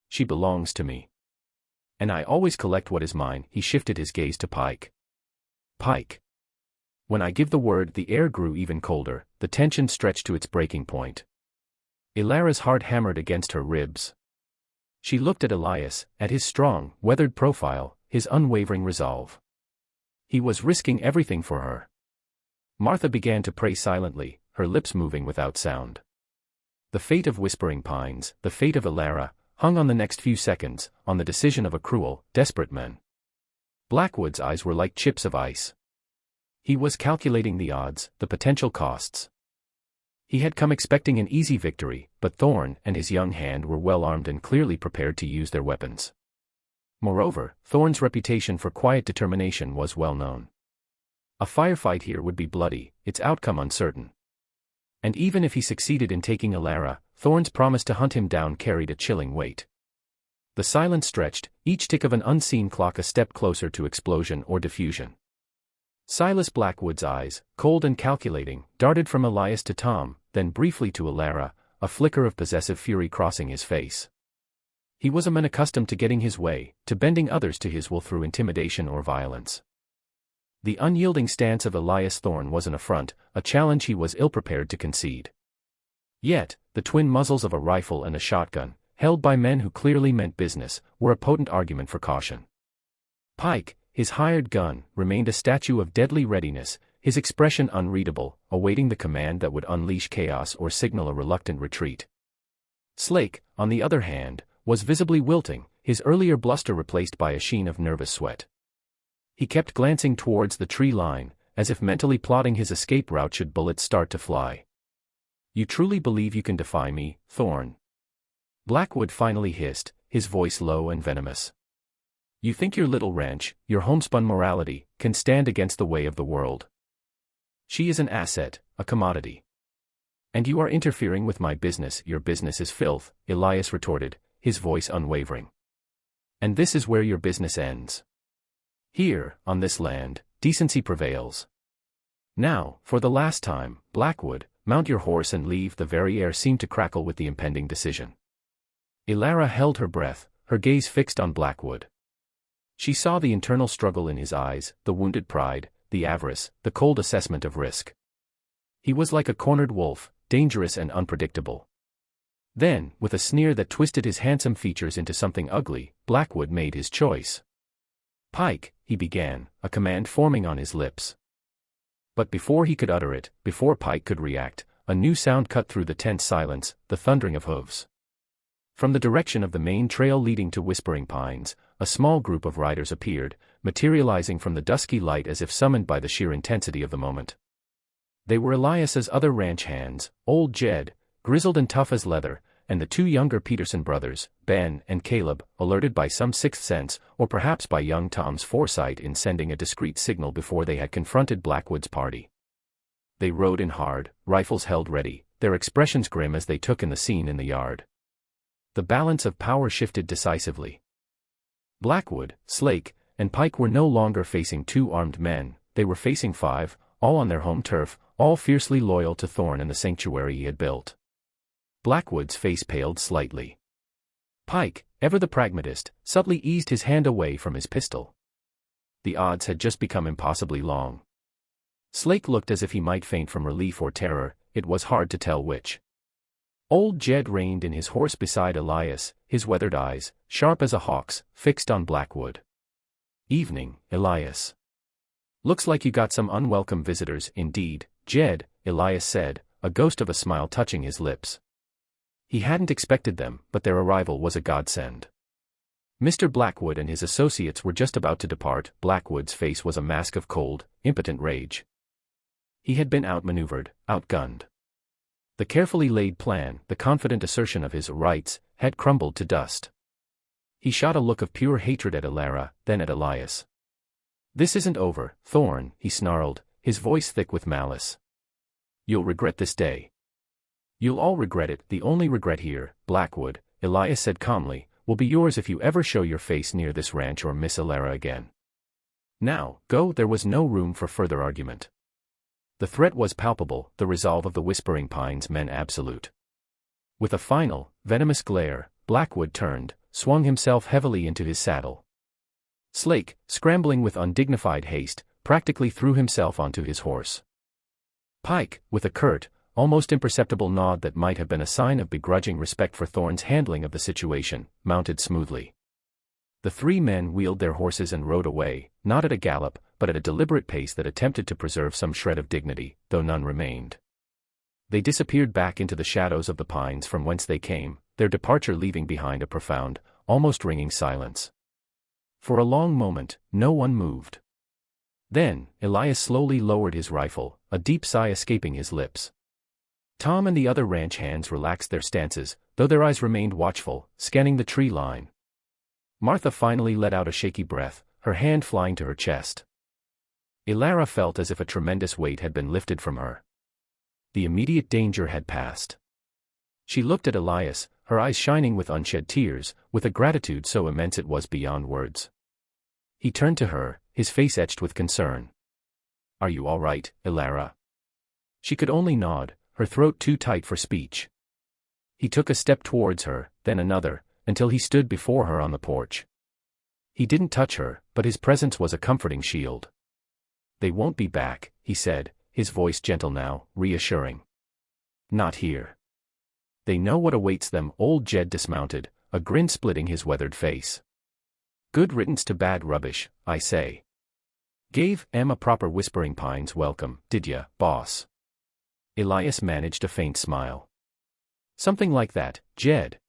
She belongs to me. And I always collect what is mine. He shifted his gaze to Pike. Pike. When I give the word, the air grew even colder, the tension stretched to its breaking point. Elara's heart hammered against her ribs. She looked at Elias, at his strong, weathered profile, his unwavering resolve. He was risking everything for her. Martha began to pray silently, her lips moving without sound. The fate of Whispering Pines, the fate of Elara, hung on the next few seconds, on the decision of a cruel, desperate man. Blackwood's eyes were like chips of ice. He was calculating the odds, the potential costs. He had come expecting an easy victory, but Thorne and his young hand were well armed and clearly prepared to use their weapons. Moreover, Thorne's reputation for quiet determination was well known. A firefight here would be bloody, its outcome uncertain. And even if he succeeded in taking Elara, Thorne's promise to hunt him down carried a chilling weight. The silence stretched, each tick of an unseen clock a step closer to explosion or diffusion. Silas Blackwood's eyes, cold and calculating, darted from Elias to Tom, then briefly to Elara, a flicker of possessive fury crossing his face. He was a man accustomed to getting his way, to bending others to his will through intimidation or violence. The unyielding stance of Elias Thorne was an affront, a challenge he was ill-prepared to concede. Yet, the twin muzzles of a rifle and a shotgun, held by men who clearly meant business, were a potent argument for caution. Pike, his hired gun, remained a statue of deadly readiness, his expression unreadable, awaiting the command that would unleash chaos or signal a reluctant retreat. Slake, on the other hand, was visibly wilting, his earlier bluster replaced by a sheen of nervous sweat. He kept glancing towards the tree line, as if mentally plotting his escape route should bullets start to fly. You truly believe you can defy me, Thorne? Blackwood finally hissed, his voice low and venomous. You think your little ranch, your homespun morality, can stand against the way of the world? She is an asset, a commodity. And you are interfering with my business. Your business is filth, Elias retorted, his voice unwavering. And this is where your business ends. Here, on this land, decency prevails. Now, for the last time, Blackwood, mount your horse and leave. The very air seemed to crackle with the impending decision. Elara held her breath, her gaze fixed on Blackwood. She saw the internal struggle in his eyes, the wounded pride, the avarice, the cold assessment of risk. He was like a cornered wolf, dangerous and unpredictable. Then, with a sneer that twisted his handsome features into something ugly, Blackwood made his choice. Pike, he began, a command forming on his lips. But before he could utter it, before Pike could react, a new sound cut through the tense silence, the thundering of hooves. From the direction of the main trail leading to Whispering Pines, a small group of riders appeared, materializing from the dusky light as if summoned by the sheer intensity of the moment. They were Elias's other ranch hands, old Jed, grizzled and tough as leather, and the two younger Peterson brothers, Ben and Caleb, alerted by some sixth sense, or perhaps by young Tom's foresight in sending a discreet signal before they had confronted Blackwood's party. They rode in hard, rifles held ready, their expressions grim as they took in the scene in the yard. The balance of power shifted decisively. Blackwood, Slake, and Pike were no longer facing two armed men, they were facing five, all on their home turf, all fiercely loyal to Thorn and the sanctuary he had built. Blackwood's face paled slightly. Pike, ever the pragmatist, subtly eased his hand away from his pistol. The odds had just become impossibly long. Slake looked as if he might faint from relief or terror, it was hard to tell which. Old Jed reined in his horse beside Elias, his weathered eyes, sharp as a hawk's, fixed on Blackwood. Evening, Elias. Looks like you got some unwelcome visitors, indeed, Jed, Elias said, a ghost of a smile touching his lips. He hadn't expected them, but their arrival was a godsend. Mr. Blackwood and his associates were just about to depart. Blackwood's face was a mask of cold, impotent rage. He had been outmaneuvered, outgunned. The carefully laid plan, the confident assertion of his rights, had crumbled to dust. He shot a look of pure hatred at Elara, then at Elias. This isn't over, Thorn, he snarled, his voice thick with malice. You'll regret this day. You'll all regret it. The only regret here, Blackwood, Elias said calmly, will be yours if you ever show your face near this ranch or Miss Elara again. Now, go. There was no room for further argument. The threat was palpable, the resolve of the Whispering Pines men absolute. With a final, venomous glare, Blackwood turned, swung himself heavily into his saddle. Slake, scrambling with undignified haste, practically threw himself onto his horse. Pike, with a curt, almost imperceptible nod that might have been a sign of begrudging respect for Thorn's handling of the situation, mounted smoothly. The three men wheeled their horses and rode away, not at a gallop, but at a deliberate pace that attempted to preserve some shred of dignity, though none remained. They disappeared back into the shadows of the pines from whence they came, their departure leaving behind a profound, almost ringing silence. For a long moment, no one moved. Then, Elias slowly lowered his rifle, a deep sigh escaping his lips. Tom and the other ranch hands relaxed their stances, though their eyes remained watchful, scanning the tree line. Martha finally let out a shaky breath, her hand flying to her chest. Elara felt as if a tremendous weight had been lifted from her. The immediate danger had passed. She looked at Elias, her eyes shining with unshed tears, with a gratitude so immense it was beyond words. He turned to her, his face etched with concern. "Are you all right, Elara?" She could only nod, her throat too tight for speech. He took a step towards her, then another, until he stood before her on the porch. He didn't touch her, but his presence was a comforting shield. "They won't be back," he said, his voice gentle now, reassuring. "Not here. They know what awaits them." Old Jed dismounted, a grin splitting his weathered face. "Good riddance to bad rubbish, I say. Gave 'em a proper Whispering Pines welcome, did ya, boss?" Elias managed a faint smile. "Something like that, Jed.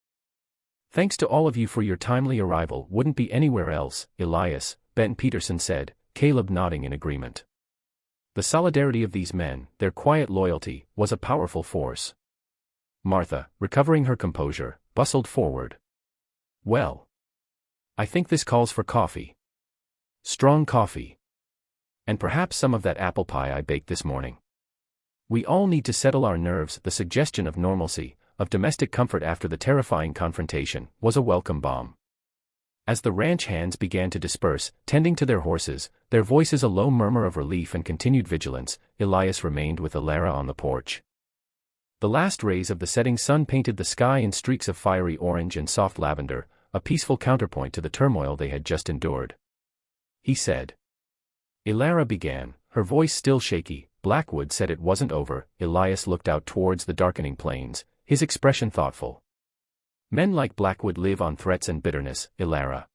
Thanks to all of you for your timely arrival. Wouldn't be anywhere else, Elias," Ben Peterson said, Caleb nodding in agreement. The solidarity of these men, their quiet loyalty, was a powerful force. Martha, recovering her composure, bustled forward. Well, I think this calls for coffee. Strong coffee. And perhaps some of that apple pie I baked this morning. We all need to settle our nerves. The suggestion of normalcy, of domestic comfort after the terrifying confrontation, was a welcome balm. As the ranch hands began to disperse, tending to their horses, their voices a low murmur of relief and continued vigilance, Elias remained with Ilara on the porch. The last rays of the setting sun painted the sky in streaks of fiery orange and soft lavender, a peaceful counterpoint to the turmoil they had just endured. He said. Ilara began, her voice still shaky. Blackwood said it wasn't over. Elias looked out towards the darkening plains, his expression thoughtful. Men like Blackwood live on threats and bitterness, Ilara.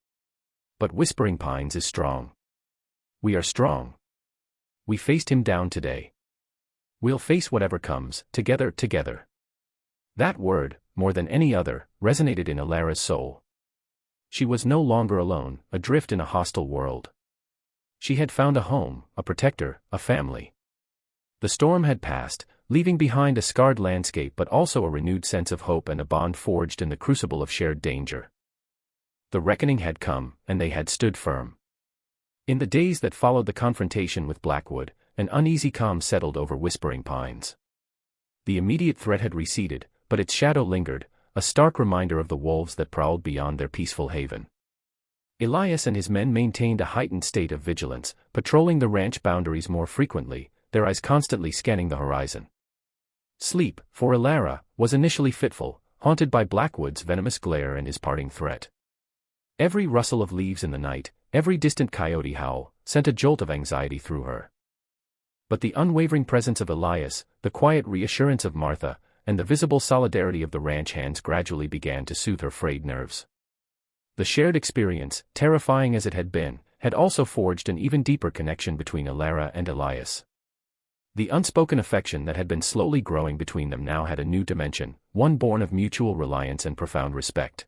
But Whispering Pines is strong. We are strong. We faced him down today. We'll face whatever comes, together. That word, more than any other, resonated in Ilara's soul. She was no longer alone, adrift in a hostile world. She had found a home, a protector, a family. The storm had passed, leaving behind a scarred landscape but also a renewed sense of hope and a bond forged in the crucible of shared danger. The reckoning had come, and they had stood firm. In the days that followed the confrontation with Blackwood, an uneasy calm settled over Whispering Pines. The immediate threat had receded, but its shadow lingered, a stark reminder of the wolves that prowled beyond their peaceful haven. Elias and his men maintained a heightened state of vigilance, patrolling the ranch boundaries more frequently, their eyes constantly scanning the horizon. Sleep, for Ilara, was initially fitful, haunted by Blackwood's venomous glare and his parting threat. Every rustle of leaves in the night, every distant coyote howl, sent a jolt of anxiety through her. But the unwavering presence of Elias, the quiet reassurance of Martha, and the visible solidarity of the ranch hands gradually began to soothe her frayed nerves. The shared experience, terrifying as it had been, had also forged an even deeper connection between Ilara and Elias. The unspoken affection that had been slowly growing between them now had a new dimension, one born of mutual reliance and profound respect.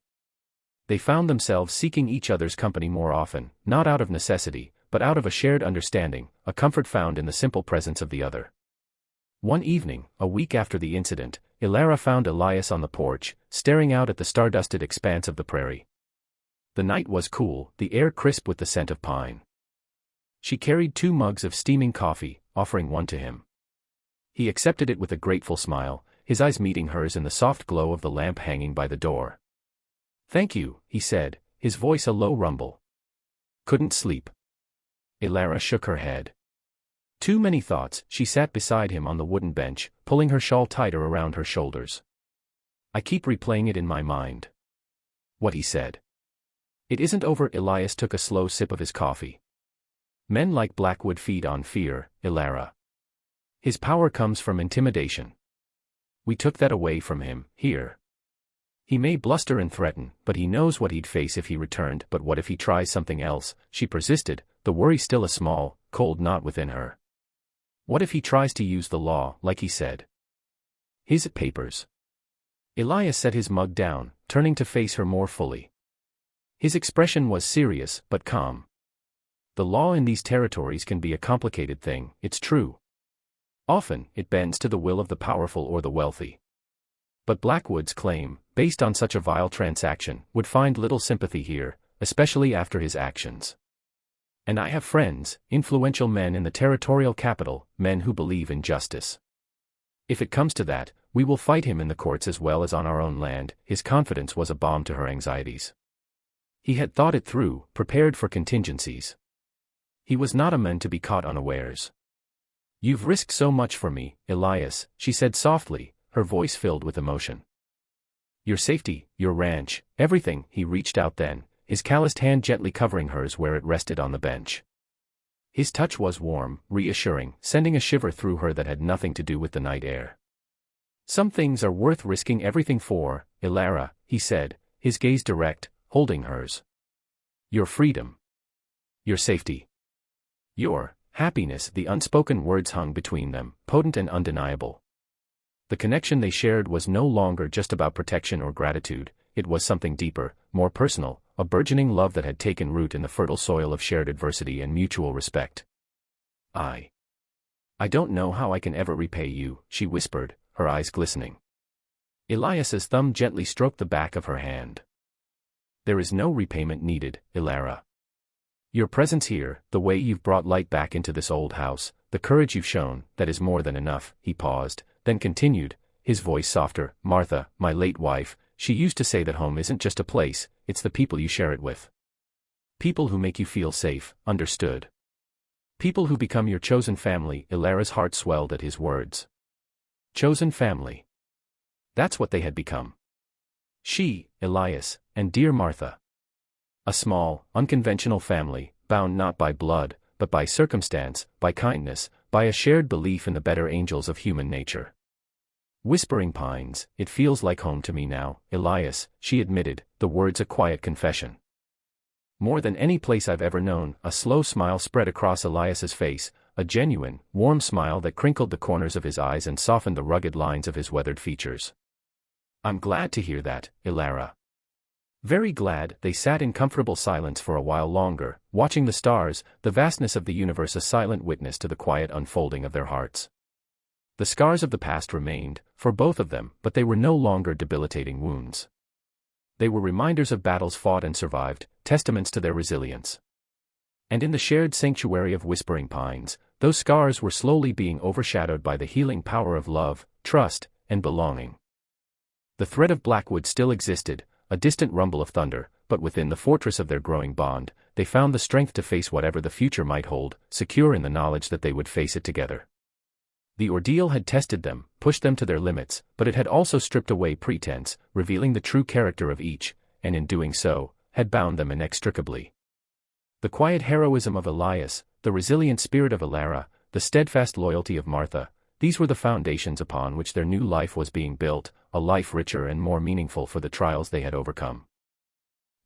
They found themselves seeking each other's company more often, not out of necessity, but out of a shared understanding, a comfort found in the simple presence of the other. One evening, a week after the incident, Ilara found Elias on the porch, staring out at the star-dusted expanse of the prairie. The night was cool, the air crisp with the scent of pine. She carried 2 mugs of steaming coffee, offering one to him. He accepted it with a grateful smile, his eyes meeting hers in the soft glow of the lamp hanging by the door. "Thank you," he said, his voice a low rumble. "Couldn't sleep?" Ilara shook her head. Too many thoughts. She sat beside him on the wooden bench, pulling her shawl tighter around her shoulders. "I keep replaying it in my mind." What he said. "It isn't over." Elias took a slow sip of his coffee. "Men like Blackwood feed on fear, Ilara. His power comes from intimidation. We took that away from him, here. He may bluster and threaten, but he knows what he'd face if he returned. But what if he tries something else?" She persisted, the worry still a small, cold knot within her. "What if he tries to use the law, like he said? His papers." Elias set his mug down, turning to face her more fully. His expression was serious, but calm. "The law in these territories can be a complicated thing, it's true. Often, it bends to the will of the powerful or the wealthy. But Blackwood's claim, based on such a vile transaction, would find little sympathy here, especially after his actions. And I have friends, influential men in the territorial capital, men who believe in justice. If it comes to that, we will fight him in the courts as well as on our own land." His confidence was a balm to her anxieties. He had thought it through, prepared for contingencies. He was not a man to be caught unawares. "You've risked so much for me, Elias," she said softly, her voice filled with emotion. "Your safety, your ranch, everything." He reached out then, his calloused hand gently covering hers where it rested on the bench. His touch was warm, reassuring, sending a shiver through her that had nothing to do with the night air. "Some things are worth risking everything for, Ilara," he said, his gaze direct, holding hers. "Your freedom. Your safety. Your happiness." The unspoken words hung between them, potent and undeniable. The connection they shared was no longer just about protection or gratitude, it was something deeper, more personal, a burgeoning love that had taken root in the fertile soil of shared adversity and mutual respect. I don't know how I can ever repay you," she whispered, her eyes glistening. Elias's thumb gently stroked the back of her hand. There is no repayment needed, Ilara. Your presence here, the way you've brought light back into this old house, the courage you've shown, that is more than enough. He paused, then continued, his voice softer. Martha, my late wife, she used to say that home isn't just a place, it's the people you share it with. People who make you feel safe, understood. People who become your chosen family. Ilara's heart swelled at his words. Chosen family. That's what they had become. She, Elias, and dear Martha. A small, unconventional family, bound not by blood, but by circumstance, by kindness, by a shared belief in the better angels of human nature. Whispering Pines, it feels like home to me now, Elias, she admitted, the words a quiet confession. More than any place I've ever known. A slow smile spread across Elias's face, a genuine, warm smile that crinkled the corners of his eyes and softened the rugged lines of his weathered features. I'm glad to hear that, Ilara. Very glad. They sat in comfortable silence for a while longer, watching the stars, the vastness of the universe a silent witness to the quiet unfolding of their hearts. The scars of the past remained, for both of them, but they were no longer debilitating wounds. They were reminders of battles fought and survived, testaments to their resilience. And in the shared sanctuary of Whispering Pines, those scars were slowly being overshadowed by the healing power of love, trust, and belonging. The threat of Blackwood still existed, a distant rumble of thunder, but within the fortress of their growing bond, they found the strength to face whatever the future might hold, secure in the knowledge that they would face it together. The ordeal had tested them, pushed them to their limits, but it had also stripped away pretense, revealing the true character of each, and in doing so, had bound them inextricably. The quiet heroism of Elias, the resilient spirit of Ilara, the steadfast loyalty of Martha, these were the foundations upon which their new life was being built, a life richer and more meaningful for the trials they had overcome.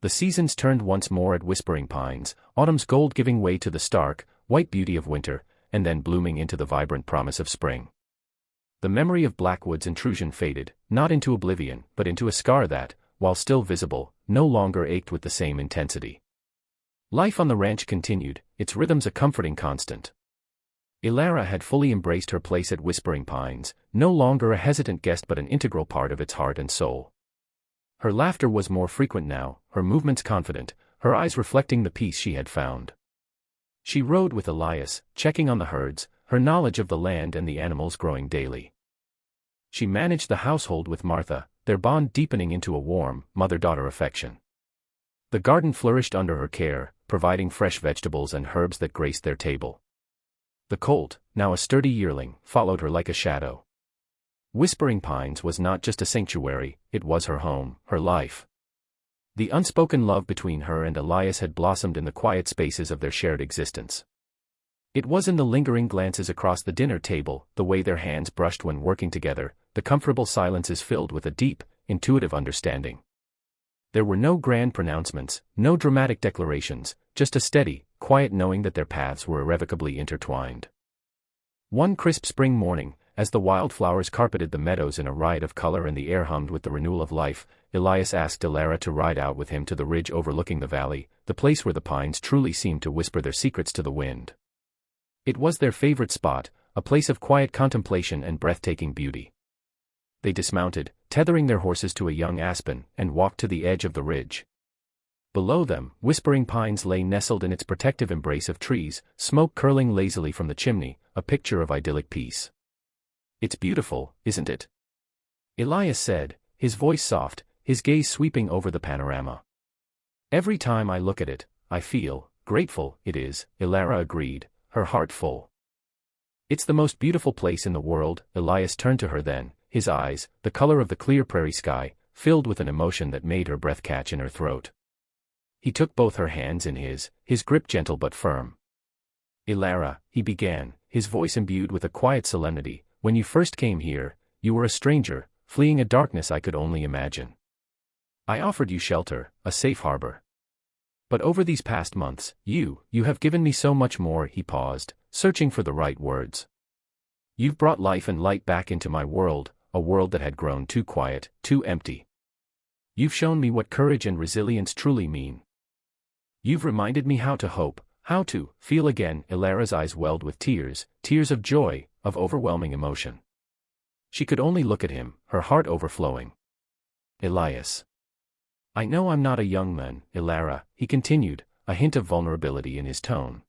The seasons turned once more at Whispering Pines, autumn's gold giving way to the stark, white beauty of winter, and then blooming into the vibrant promise of spring. The memory of Blackwood's intrusion faded, not into oblivion, but into a scar that, while still visible, no longer ached with the same intensity. Life on the ranch continued, its rhythms a comforting constant. Ilara had fully embraced her place at Whispering Pines, no longer a hesitant guest but an integral part of its heart and soul. Her laughter was more frequent now, her movements confident, her eyes reflecting the peace she had found. She rode with Elias, checking on the herds, her knowledge of the land and the animals growing daily. She managed the household with Martha, their bond deepening into a warm, mother-daughter affection. The garden flourished under her care, providing fresh vegetables and herbs that graced their table. The colt, now a sturdy yearling, followed her like a shadow. Whispering Pines was not just a sanctuary, it was her home, her life. The unspoken love between her and Elias had blossomed in the quiet spaces of their shared existence. It was in the lingering glances across the dinner table, the way their hands brushed when working together, the comfortable silences filled with a deep, intuitive understanding. There were no grand pronouncements, no dramatic declarations, just a steady, quiet knowing that their paths were irrevocably intertwined. One crisp spring morning, as the wildflowers carpeted the meadows in a riot of color and the air hummed with the renewal of life, Elias asked Ilara to ride out with him to the ridge overlooking the valley, the place where the pines truly seemed to whisper their secrets to the wind. It was their favorite spot, a place of quiet contemplation and breathtaking beauty. They dismounted, tethering their horses to a young aspen, and walked to the edge of the ridge. Below them, Whispering Pines lay nestled in its protective embrace of trees, smoke curling lazily from the chimney, a picture of idyllic peace. "It's beautiful, isn't it?" Elias said, his voice soft, his gaze sweeping over the panorama. "Every time I look at it, I feel grateful." "It is," Ilara agreed, her heart full. "It's the most beautiful place in the world." Elias turned to her then, his eyes, the color of the clear prairie sky, filled with an emotion that made her breath catch in her throat. He took both her hands in his grip gentle but firm. "Ilara," he began, his voice imbued with a quiet solemnity, "when you first came here, you were a stranger, fleeing a darkness I could only imagine. I offered you shelter, a safe harbor. But over these past months, you have given me so much more." He paused, searching for the right words. "You've brought life and light back into my world, a world that had grown too quiet, too empty. You've shown me what courage and resilience truly mean. You've reminded me how to hope, how to feel again." Ilara's eyes welled with tears, tears of joy, of overwhelming emotion. She could only look at him, her heart overflowing. Elias. I know I'm not a young man, Ilara, he continued, a hint of vulnerability in his tone.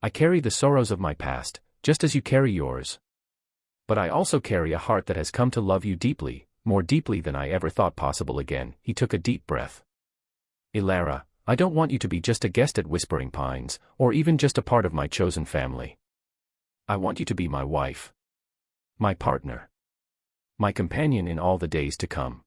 I carry the sorrows of my past, just as you carry yours. But I also carry a heart that has come to love you deeply, more deeply than I ever thought possible again. He took a deep breath. Ilara, I don't want you to be just a guest at Whispering Pines, or even just a part of my chosen family. I want you to be my wife. My partner. My companion in all the days to come.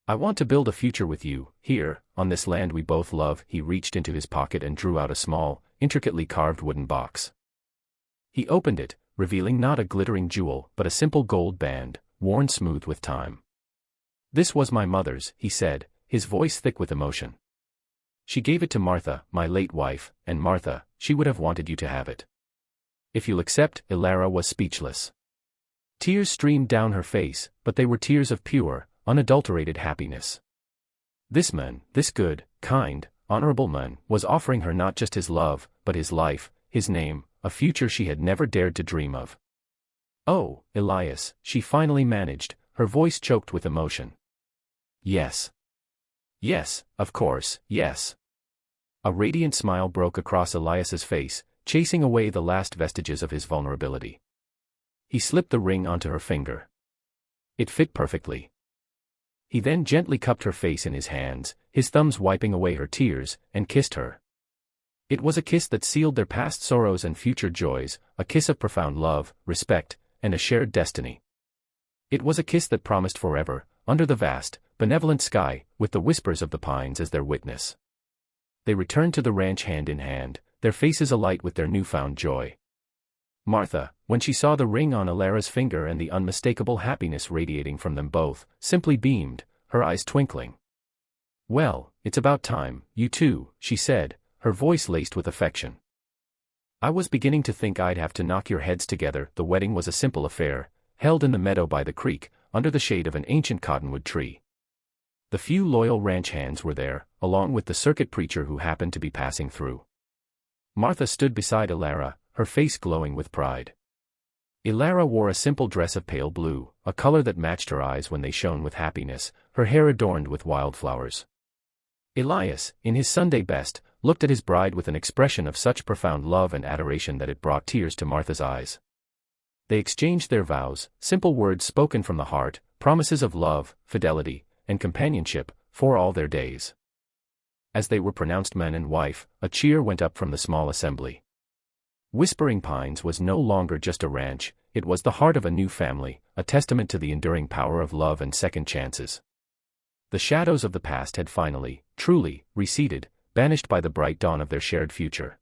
I want to build a future with you, here, on this land we both love. He reached into his pocket and drew out a small, intricately carved wooden box. He opened it, revealing not a glittering jewel, but a simple gold band, worn smooth with time. This was my mother's, he said, his voice thick with emotion. She gave it to Martha, my late wife, and Martha, she would have wanted you to have it. If you'll accept, Ilara was speechless. Tears streamed down her face, but they were tears of pure, unadulterated happiness. This man, this good, kind, honorable man, was offering her not just his love, but his life, his name, a future she had never dared to dream of. Oh, Elias, she finally managed, her voice choked with emotion. Yes. Yes, of course, yes. A radiant smile broke across Elias's face, chasing away the last vestiges of his vulnerability. He slipped the ring onto her finger. It fit perfectly. He then gently cupped her face in his hands, his thumbs wiping away her tears, and kissed her. It was a kiss that sealed their past sorrows and future joys, a kiss of profound love, respect, and a shared destiny. It was a kiss that promised forever, under the vast, benevolent sky, with the whispers of the pines as their witness. They returned to the ranch hand in hand, their faces alight with their newfound joy. Martha, when she saw the ring on Ilara's finger and the unmistakable happiness radiating from them both, simply beamed, her eyes twinkling. Well, it's about time, you two, she said, her voice laced with affection. I was beginning to think I'd have to knock your heads together. The wedding was a simple affair, held in the meadow by the creek, under the shade of an ancient cottonwood tree. The few loyal ranch hands were there, along with the circuit preacher who happened to be passing through. Martha stood beside Ilara, her face glowing with pride. Ilara wore a simple dress of pale blue, a color that matched her eyes when they shone with happiness, her hair adorned with wildflowers. Elias, in his Sunday best, looked at his bride with an expression of such profound love and adoration that it brought tears to Martha's eyes. They exchanged their vows, simple words spoken from the heart, promises of love, fidelity, and companionship, for all their days. As they were pronounced man and wife, a cheer went up from the small assembly. Whispering Pines was no longer just a ranch, it was the heart of a new family, a testament to the enduring power of love and second chances. The shadows of the past had finally, truly, receded, banished by the bright dawn of their shared future.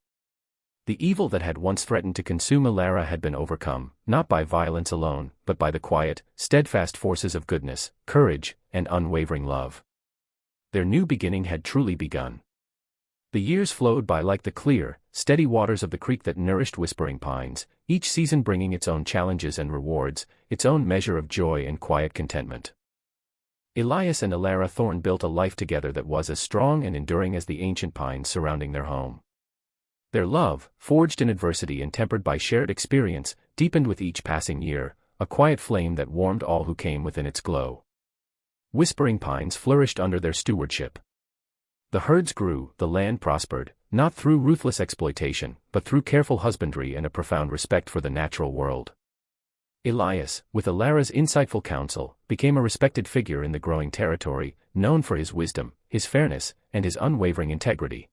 The evil that had once threatened to consume Ilara had been overcome, not by violence alone, but by the quiet, steadfast forces of goodness, courage, and unwavering love. Their new beginning had truly begun. The years flowed by like the clear, steady waters of the creek that nourished Whispering Pines, each season bringing its own challenges and rewards, its own measure of joy and quiet contentment. Elias and Ilara Thorne built a life together that was as strong and enduring as the ancient pines surrounding their home. Their love, forged in adversity and tempered by shared experience, deepened with each passing year, a quiet flame that warmed all who came within its glow. Whispering Pines flourished under their stewardship. The herds grew, the land prospered, not through ruthless exploitation, but through careful husbandry and a profound respect for the natural world. Elias, with Ilara's insightful counsel, became a respected figure in the growing territory, known for his wisdom, his fairness, and his unwavering integrity.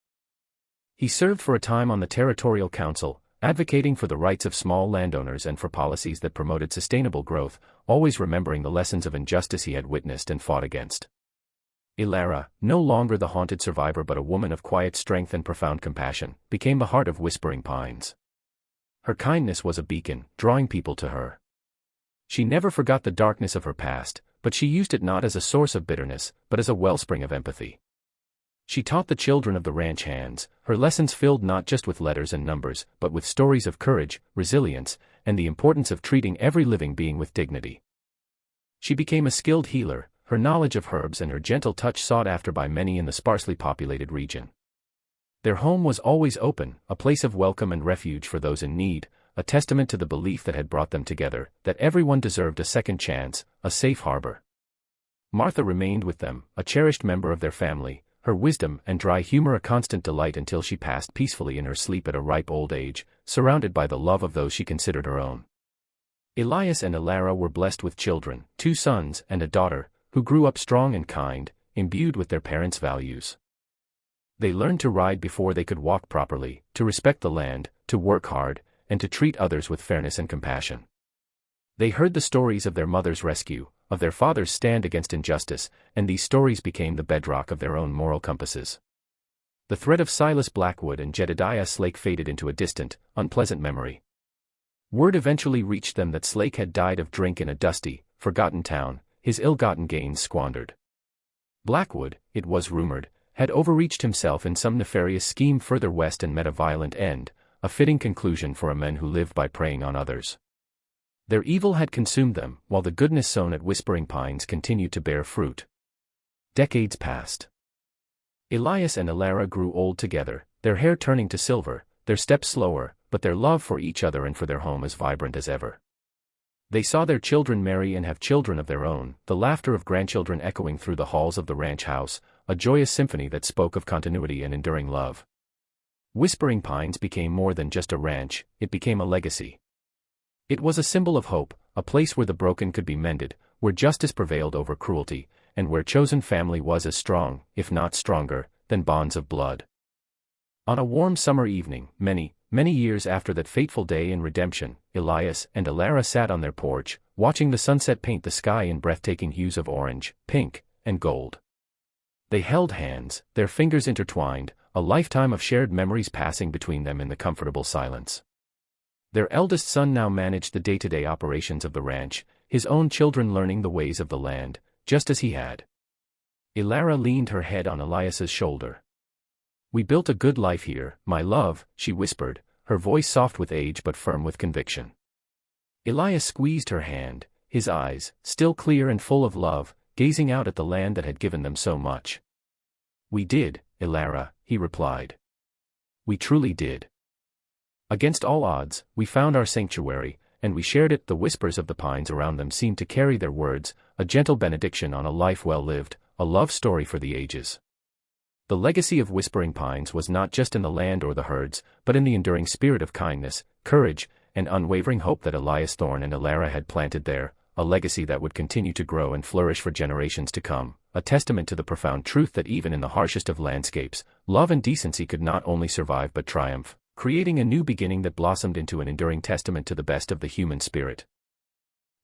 He served for a time on the territorial council, advocating for the rights of small landowners and for policies that promoted sustainable growth, always remembering the lessons of injustice he had witnessed and fought against. Ilara, no longer the haunted survivor but a woman of quiet strength and profound compassion, became the heart of Whispering Pines. Her kindness was a beacon, drawing people to her. She never forgot the darkness of her past, but she used it not as a source of bitterness, but as a wellspring of empathy. She taught the children of the ranch hands, her lessons filled not just with letters and numbers, but with stories of courage, resilience, and the importance of treating every living being with dignity. She became a skilled healer, her knowledge of herbs and her gentle touch sought after by many in the sparsely populated region. Their home was always open, a place of welcome and refuge for those in need, a testament to the belief that had brought them together, that everyone deserved a second chance, a safe harbor. Martha remained with them, a cherished member of their family, her wisdom and dry humor a constant delight until she passed peacefully in her sleep at a ripe old age, surrounded by the love of those she considered her own. Elias and Ilara were blessed with children, 2 sons and a daughter, who grew up strong and kind, imbued with their parents' values. They learned to ride before they could walk properly, to respect the land, to work hard, and to treat others with fairness and compassion. They heard the stories of their mother's rescue, of their father's stand against injustice, and these stories became the bedrock of their own moral compasses. The threat of Silas Blackwood and Jedediah Slake faded into a distant, unpleasant memory. Word eventually reached them that Slake had died of drink in a dusty, forgotten town, his ill-gotten gains squandered. Blackwood, it was rumored, had overreached himself in some nefarious scheme further west and met a violent end, a fitting conclusion for a man who lived by preying on others. Their evil had consumed them, while the goodness sown at Whispering Pines continued to bear fruit. Decades passed. Elias and Ilara grew old together, their hair turning to silver, their steps slower, but their love for each other and for their home as vibrant as ever. They saw their children marry and have children of their own, the laughter of grandchildren echoing through the halls of the ranch house, a joyous symphony that spoke of continuity and enduring love. Whispering Pines became more than just a ranch, it became a legacy. It was a symbol of hope, a place where the broken could be mended, where justice prevailed over cruelty, and where chosen family was as strong, if not stronger, than bonds of blood. On a warm summer evening, many years after that fateful day in redemption, Elias and Ilara sat on their porch, watching the sunset paint the sky in breathtaking hues of orange, pink, and gold. They held hands, their fingers intertwined, a lifetime of shared memories passing between them in the comfortable silence. Their eldest son now managed the day-to-day operations of the ranch, his own children learning the ways of the land, just as he had. Ilara leaned her head on Elias's shoulder. "We built a good life here, my love," she whispered, her voice soft with age but firm with conviction. Elias squeezed her hand, his eyes, still clear and full of love, gazing out at the land that had given them so much. "We did, Ilara," he replied. "We truly did. Against all odds, we found our sanctuary, and we shared it." The whispers of the pines around them seemed to carry their words, a gentle benediction on a life well lived, a love story for the ages. The legacy of Whispering Pines was not just in the land or the herds, but in the enduring spirit of kindness, courage, and unwavering hope that Elias Thorne and Ilara had planted there, a legacy that would continue to grow and flourish for generations to come, a testament to the profound truth that even in the harshest of landscapes, love and decency could not only survive but triumph, creating a new beginning that blossomed into an enduring testament to the best of the human spirit.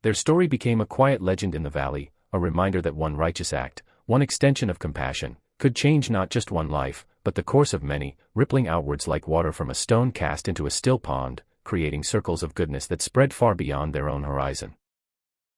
Their story became a quiet legend in the valley, a reminder that one righteous act, one extension of compassion, could change not just one life, but the course of many, rippling outwards like water from a stone cast into a still pond, creating circles of goodness that spread far beyond their own horizon.